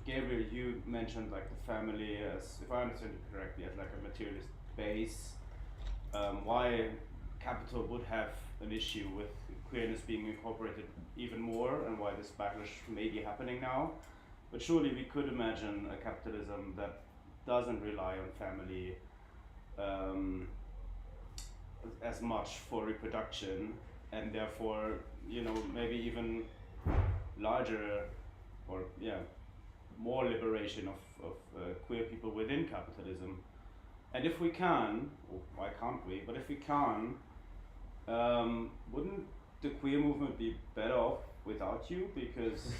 Gabriel, you mentioned like the family as, if I understand it correctly, as like a materialist base. Why capital would have an issue with queerness being incorporated even more, and why this backlash may be happening now. But surely we could imagine a capitalism that doesn't rely on family as much for reproduction, and therefore, maybe even larger or more liberation of queer people within capitalism. And if we can, or why can't we, but if we can, wouldn't the queer movement be better off without you, because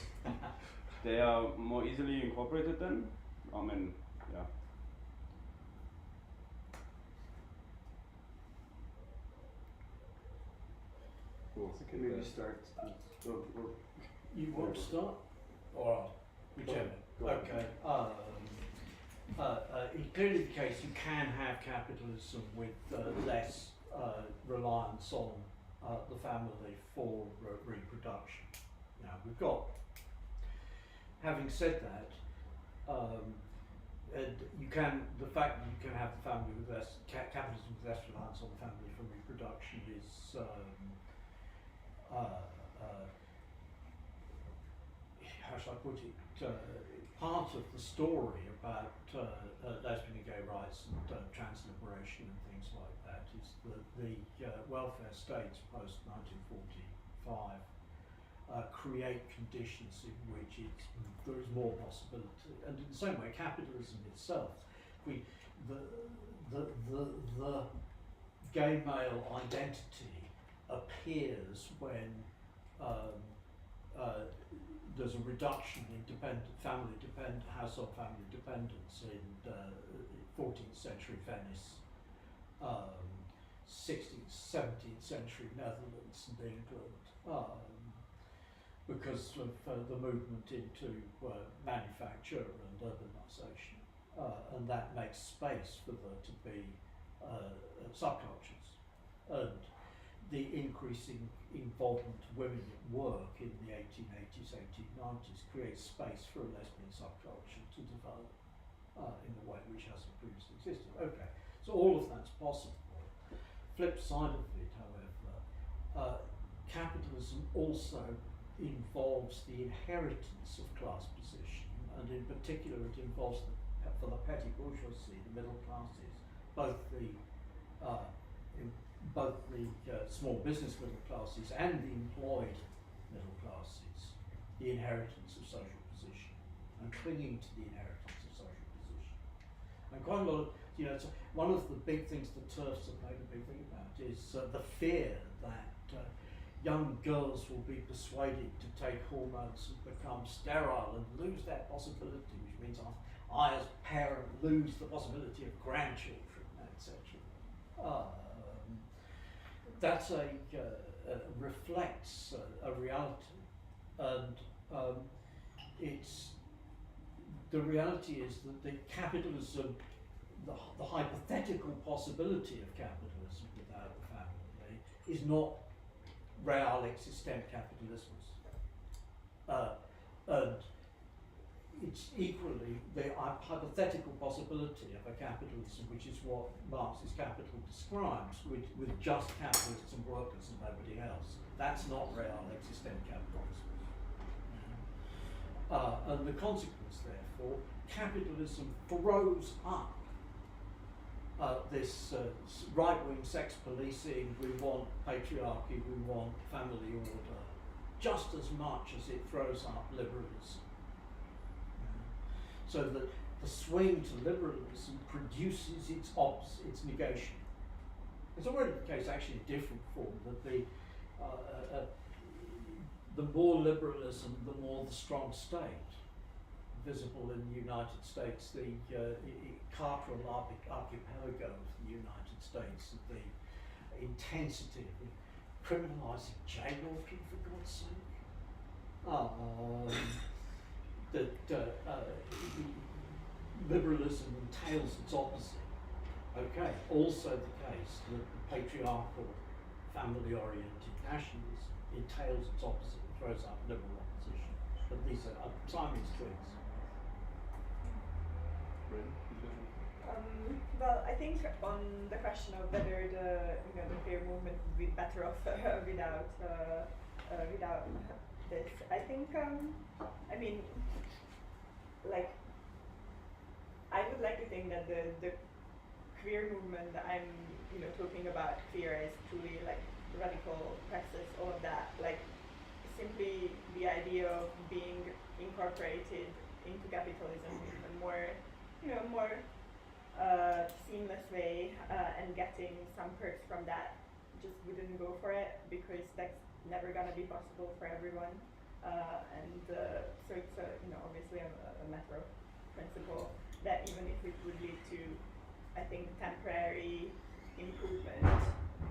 they are more easily incorporated then? I mean, yeah. Cool. Maybe start. You want to start? Or whichever. Go on. Okay. It's clearly the case you can have capitalism with less reliance on the family for reproduction. Now we've got. Having said that, and the fact that you can have the family with less capitalism with less reliance on the family for reproduction is how shall I put it? Part of the story about lesbian and gay rights and trans liberation and things like that is that the welfare states post 1945 create conditions in which there is more possibility, and in the same way, capitalism itself, the gay male identity appears when there's a reduction in household family dependence in 14th century Venice, 16th, 17th century Netherlands and England, because of the movement into manufacture and urbanisation, and that makes space for there to be subcultures, and the increasing involvement of women in work in the 1880s, 1890s creates space for a lesbian subculture to develop in a way which hasn't previously existed. Okay, so all of that's possible. Flip side of it, however, capitalism also involves the inheritance of class position, and in particular it involves for the petty bourgeoisie, the middle classes, both the small business middle classes and the employed middle classes, the inheritance of social position and clinging to the inheritance of social position. And quite a lot of You know, one of the big things the TERFs have made a big thing about is the fear that young girls will be persuaded to take hormones and become sterile and lose that possibility, which means I as parent lose the possibility of grandchildren, etc. That's reflects a reality, and it's the reality is that the capitalism, the hypothetical possibility of capitalism without a family is not real existent capitalism. And it's equally the hypothetical possibility of a capitalism, which is what Marx's Capital describes, with just capitalists and workers and nobody else. That's not real existent capitalism. And the consequence, therefore, capitalism throws up this right-wing sex policing, we want patriarchy, we want family order, just as much as it throws up liberalism. So that the swing to liberalism produces its opposite, its negation. It's already the case, actually, in different form, that the more liberalism, the more the strong state. Visible in the United States, the Carteret archipelago of the United States, the intensity of criminalising jaywalking, for God's sake. Liberalism entails its opposite. Okay, also the case that the patriarchal, family-oriented nationalism entails its opposite, it throws up liberal opposition. But these are Siamese twins. Well, I think on the question of whether the queer movement would be better off without this, I think I mean, like, I would like to think that the queer movement that I'm talking about queer is truly like radical praxis, all of that, like simply the idea of being incorporated into capitalism in a more seamless way and getting some perks from that, just wouldn't go for it because that's never gonna be possible for everyone, and so it's obviously a matter of principle that even if it would lead to, I think, temporary improvement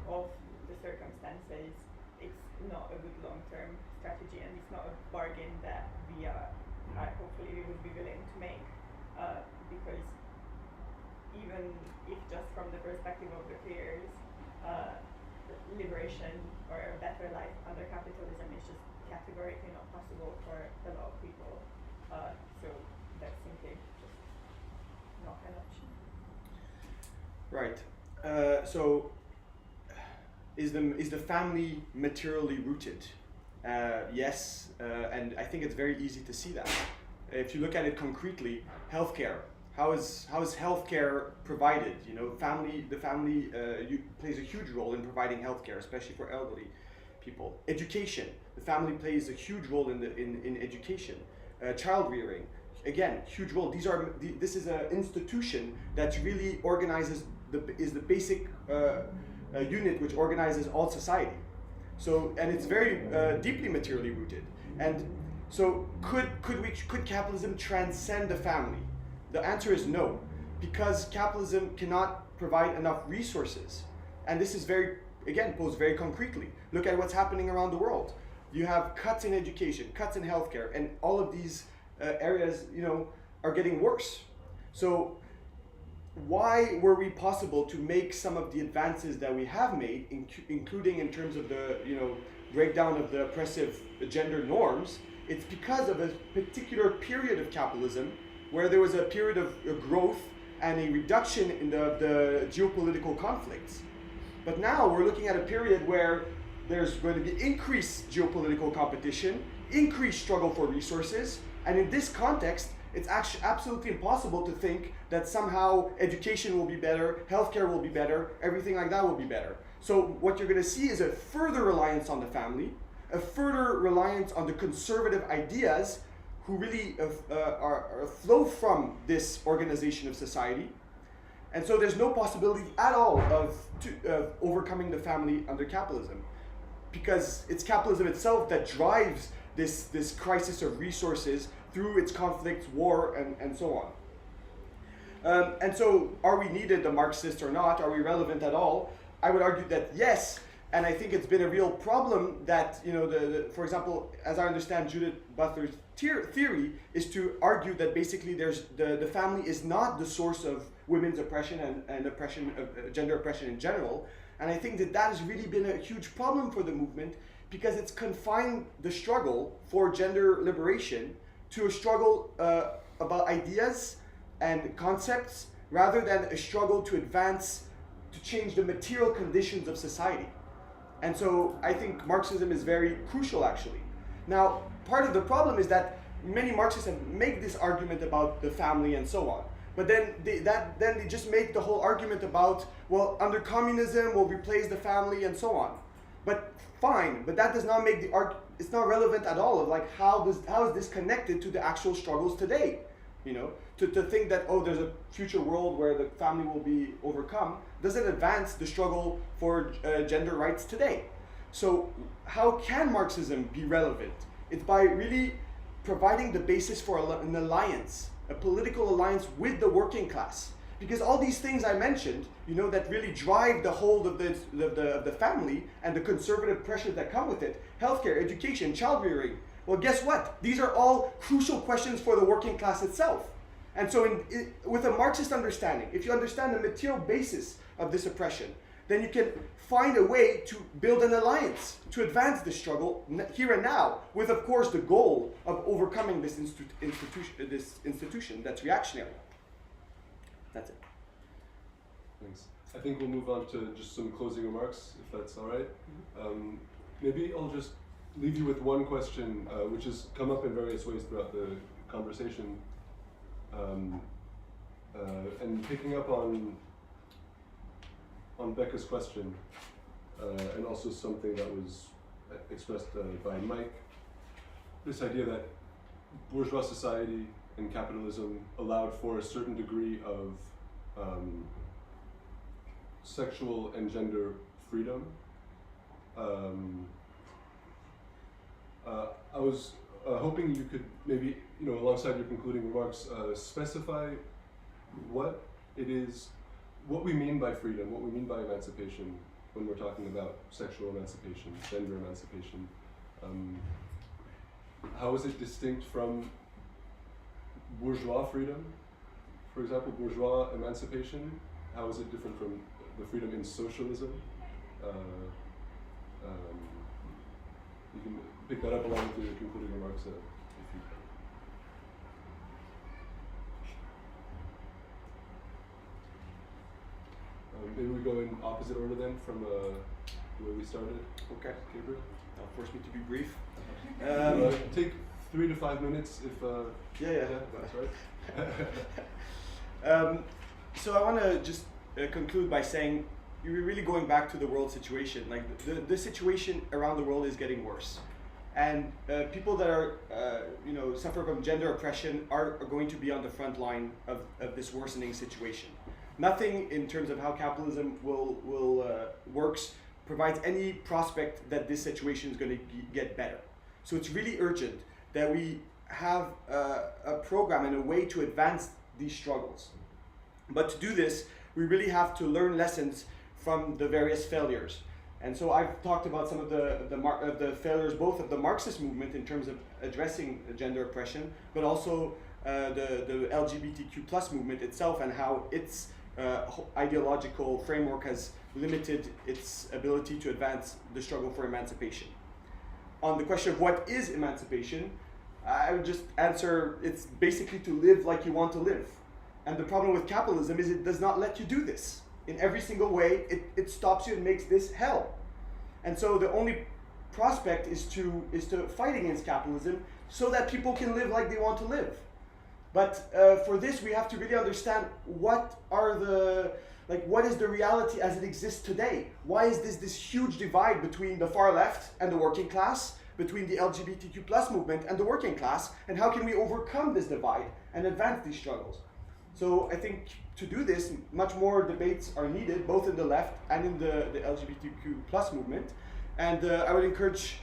of the circumstances, it's not a good long-term strategy, and it's not a bargain that we hopefully we would be willing to make, because even if just from the perspective of the queers, liberation or a better life under capitalism is just categorically not possible for a lot of people, so that's simply just not an option. Right. So is the family materially rooted? Yes, and I think it's very easy to see that. If you look at it concretely, healthcare. How is healthcare provided? The family plays a huge role in providing healthcare, especially for elderly people. Education. The family plays a huge role in education. Child rearing. Again, huge role. This is an institution that really organizes is the basic unit which organizes all society. So, and it's very deeply materially rooted. And so, could capitalism transcend the family? The answer is no, because capitalism cannot provide enough resources. And this is posed very concretely. Look at what's happening around the world. You have cuts in education, cuts in healthcare, and all of these areas, are getting worse. So why were we possible to make some of the advances that we have made, including in terms of the breakdown of the oppressive gender norms? It's because of a particular period of capitalism where there was a period of growth and a reduction in the geopolitical conflicts. But now we're looking at a period where there's going to be increased geopolitical competition, increased struggle for resources, and in this context, it's actually absolutely impossible to think that somehow education will be better, healthcare will be better, everything like that will be better. So what you're going to see is a further reliance on the family, a further reliance on the conservative ideas who really flow from this organization of society. And so there's no possibility at all of overcoming the family under capitalism, because it's capitalism itself that drives this crisis of resources through its conflicts, war, and so on. And so, are we needed, the Marxists, or not? Are we relevant at all? I would argue that yes, and I think it's been a real problem that, you know, for example, as I understand Judith Butler's theory, is to argue that basically the family is not the source of women's oppression and oppression, gender oppression in general. And I think that has really been a huge problem for the movement, because it's confined the struggle for gender liberation to a struggle about ideas and concepts, rather than a struggle to advance, to change the material conditions of society. And so I think Marxism is very crucial, actually. Now, part of the problem is that many Marxists have made this argument about the family and so on. But then they just make the whole argument about, well, under communism we'll replace the family and so on. But fine, but that does not make it's not relevant at all of like how is this connected to the actual struggles today? You know, to think that, oh, there's a future world where the family will be overcome doesn't advance the struggle for gender rights today. So how can Marxism be relevant? It's by really providing the basis for an alliance, a political alliance with the working class. Because all these things I mentioned, you know, that really drive the hold of the family and the conservative pressures that come with it, healthcare, education, child rearing, well, guess what? These are all crucial questions for the working class itself. And so with a Marxist understanding, if you understand the material basis of this oppression, then you can find a way to build an alliance to advance the struggle here and now, with, of course, the goal of overcoming this institution that's reactionary. That's it. Thanks. I think we'll move on to just some closing remarks, if that's all right. Maybe I'll just leave you with one question, which has come up in various ways throughout the conversation. And picking up on Becca's question, and also something that was expressed by Mike, this idea that bourgeois society and capitalism allowed for a certain degree of sexual and gender freedom. I was hoping you could maybe, you know, alongside your concluding remarks, specify what it is, what we mean by freedom, what we mean by emancipation when we're talking about sexual emancipation, gender emancipation. How is it distinct from bourgeois freedom? For example, bourgeois emancipation, how is it different from the freedom in socialism? You can pick that up along with your concluding remarks if you can. Maybe we go in opposite order then from the way we started. Okay. Gabriel? Force me to be brief. Take 3 to 5 minutes if yeah, that's right. So I want to just conclude by saying you're really going back to the world situation. Like the situation around the world is getting worse, and people that are suffer from gender oppression are going to be on the front line of this worsening situation. Nothing in terms of how capitalism works provides any prospect that this situation is going to get better. So it's really urgent that we have a program and a way to advance these struggles. But to do this, we really have to learn lessons from the various failures. And so I've talked about some of the failures, both of the Marxist movement in terms of addressing gender oppression, but also the LGBTQ plus movement itself, and how its ideological framework has limited its ability to advance the struggle for emancipation. On the question of what is emancipation, I would just answer, it's basically to live like you want to live. And the problem with capitalism is it does not let you do this. In every single way, it stops you and makes this hell. And so the only prospect is to fight against capitalism so that people can live like they want to live. But for this, we have to really understand what is the reality as it exists today? Why is this huge divide between the far left and the working class, between the LGBTQ plus movement and the working class, and how can we overcome this divide and advance these struggles? So I think to do this, much more debates are needed, both in the left and in the LGBTQ plus movement. And I would encourage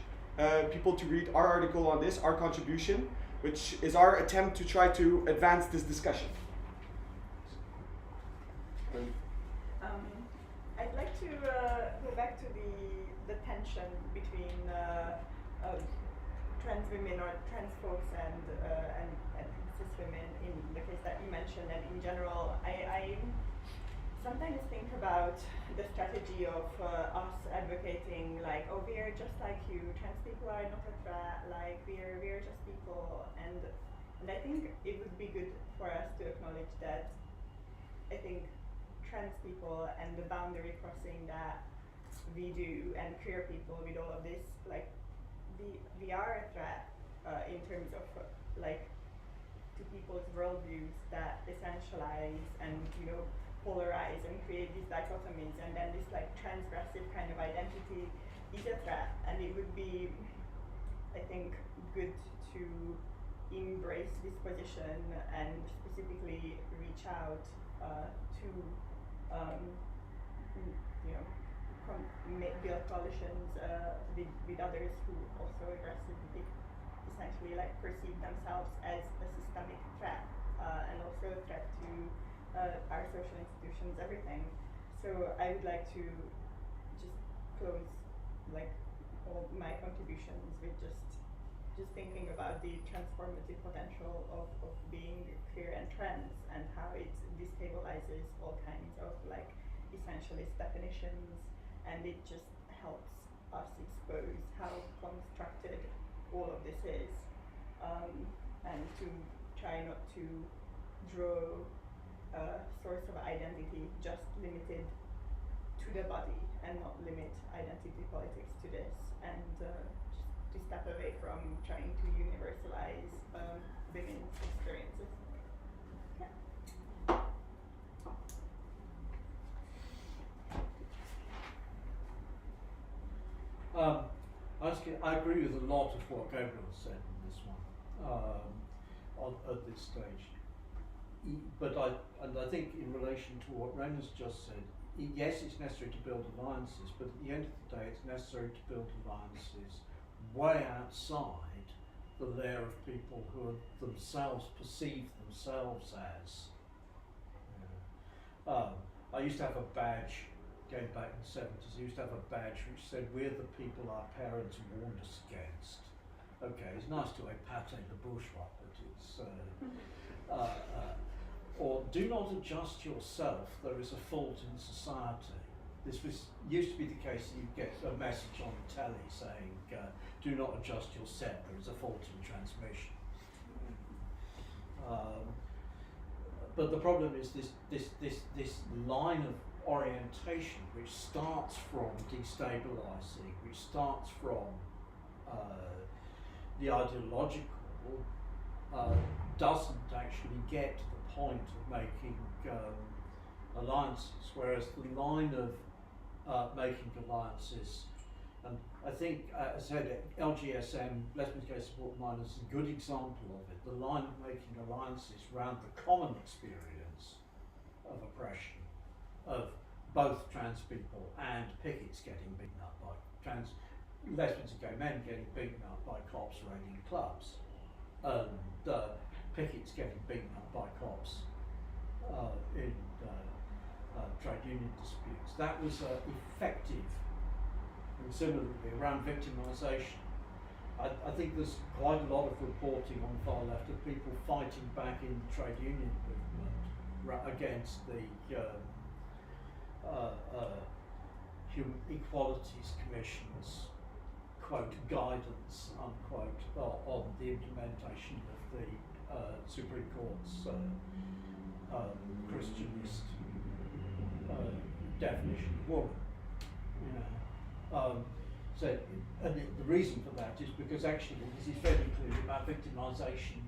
people to read our article on this, our contribution, which is our attempt to try to advance this discussion. I'd like to go back to the tension between trans women or trans folks and cis women in the case that you mentioned, and in general, I sometimes think about the strategy of us advocating like, oh, we're just like you, trans people are not a threat, like we're just people, and I think it would be good for us to acknowledge that I think trans people and the boundary crossing that we do, and queer people with all of this, like we are a threat in terms of like to people's worldviews that essentialize and polarize and create these dichotomies, and then this like transgressive kind of identity is a threat, and it would be, I think, good to embrace this position and specifically reach out to build coalitions with others who also aggressively essentially like perceive themselves as a systemic threat and also a threat to our social institutions, everything. So I would like to just close like all my contributions with just thinking about the transformative potential of being queer and trans, and how it destabilizes all kinds of like essentialist definitions, and it just helps us expose how constructed all of this is, and to try not to draw a source of identity just limited to the body and not limit identity politics to this, and just to step away from trying to universalize women's experiences. I agree with a lot of what Gabriel said in this one at this stage. But I think in relation to what Raine has just said, yes, it's necessary to build alliances, but at the end of the day, it's necessary to build alliances way outside the layer of people who are themselves perceive themselves as. I used to have a badge going back in the 70s. I used to have a badge which said, "We're the people our parents warned us against." Okay, it's nice to épate the bourgeois, but it's or do not adjust yourself, there is a fault in society. This used to be the case. You get a message on the telly saying, do not adjust your set, there is a fault in transmission. But the problem is this line of orientation which starts from destabilizing, which starts from the ideological, doesn't actually get to the point of making alliances, whereas the line of making alliances, and I think, as I said, LGSM, Lesbians, Gay Support Minors, is a good example of it. The line of making alliances around the common experience of oppression, of both trans people and pickets getting beaten up by lesbians and gay men getting beaten up by cops raiding clubs, and pickets getting beaten up by cops in trade union disputes. That was effective. And similarly, around victimisation, I think there's quite a lot of reporting on the far left of people fighting back in the trade union movement against the Human Equalities Commission's quote guidance unquote on the implementation of the Supreme Court's Christianist definition of woman. And the reason for that is because actually this is very clearly about victimisation.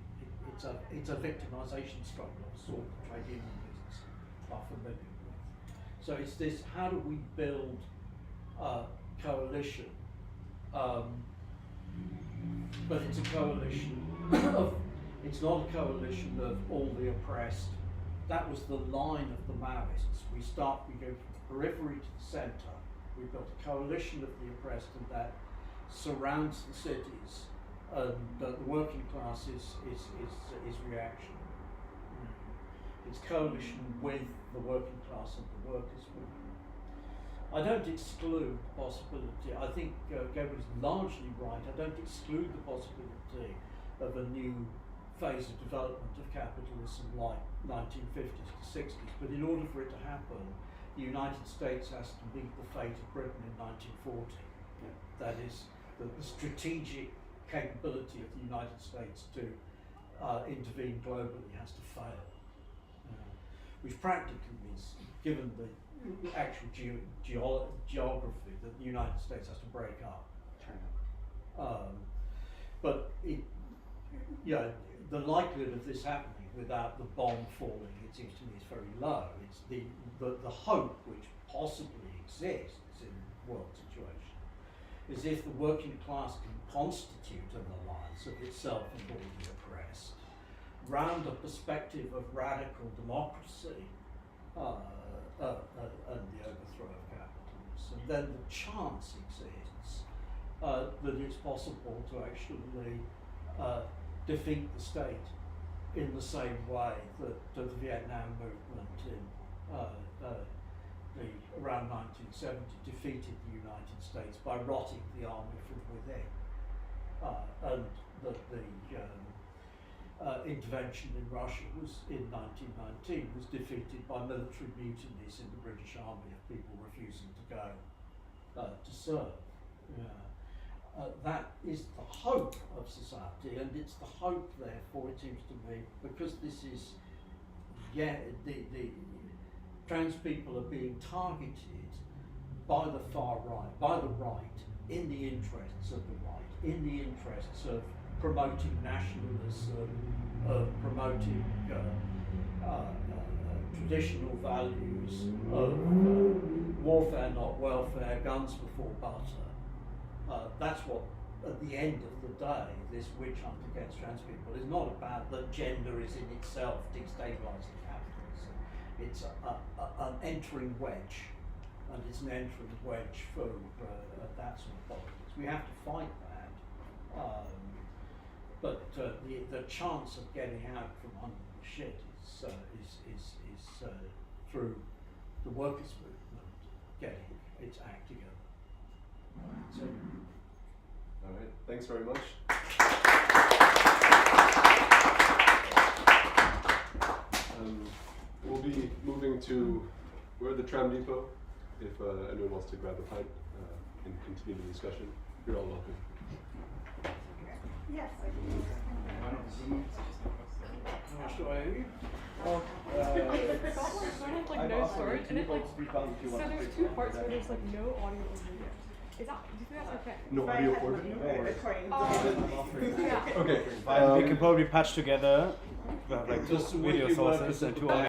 It's a victimisation struggle of the sort of trade unionists are familiar with. So it's this: how do we build a coalition? But it's a coalition of. It's not a coalition of all the oppressed. that was the line of the Maoists. We go from the periphery to the centre. We've got a coalition of the oppressed, and that surrounds the cities, and the working class is reaction. It's coalition with the working class and the workers' movement. I don't exclude the possibility, I think Gabriel is largely right, I don't exclude the possibility of a new phase of development of capitalism like 1950s to 60s, but in order for it to happen, the United States has to meet the fate of Britain in 1940. Yeah. That is, the strategic capability of the United States to intervene globally has to fail. Which practically means, given the actual geography, that the United States has to break up. But the likelihood of this happening without the bomb falling, it seems to me, is very low. It's the hope which possibly exists in the world situation is if the working class can constitute an alliance of itself and all the oppressed, round a perspective of radical democracy and the overthrow of capitalism, then the chance exists that it's possible to actually defeat the state in the same way that the Vietnam movement in around 1970 defeated the United States by rotting the army from within, and that the intervention in Russia was in 1919 was defeated by military mutinies in the British Army of people refusing to go to serve. That is the hope of society, and it's the hope, therefore, it seems to me, because this is, the trans people are being targeted by the far right, by the right, in the interests of the right, in the interests of promoting nationalism, of promoting traditional values of warfare, not welfare, guns before butter. That's what, at the end of the day, this witch hunt against trans people is not about that gender is in itself destabilising capitalism. It's an entering wedge, and it's an entering wedge for that sort of politics. We have to fight that. But the chance of getting out from under the shit is through the workers' movement getting its act together. So, all right, thanks very much. We'll be moving to, we're at the tram depot, if anyone wants to grab a pint and continue the discussion. You're all welcome. Yes. How much do I owe you? I forgot my phone has like no storage, and it like, so there's two parts where there's like no audio or video. Is that, do you think that's okay? No audio or video? Yeah. Okay. We can probably patch together. We have like two Just video wiki sources workers and at two the audio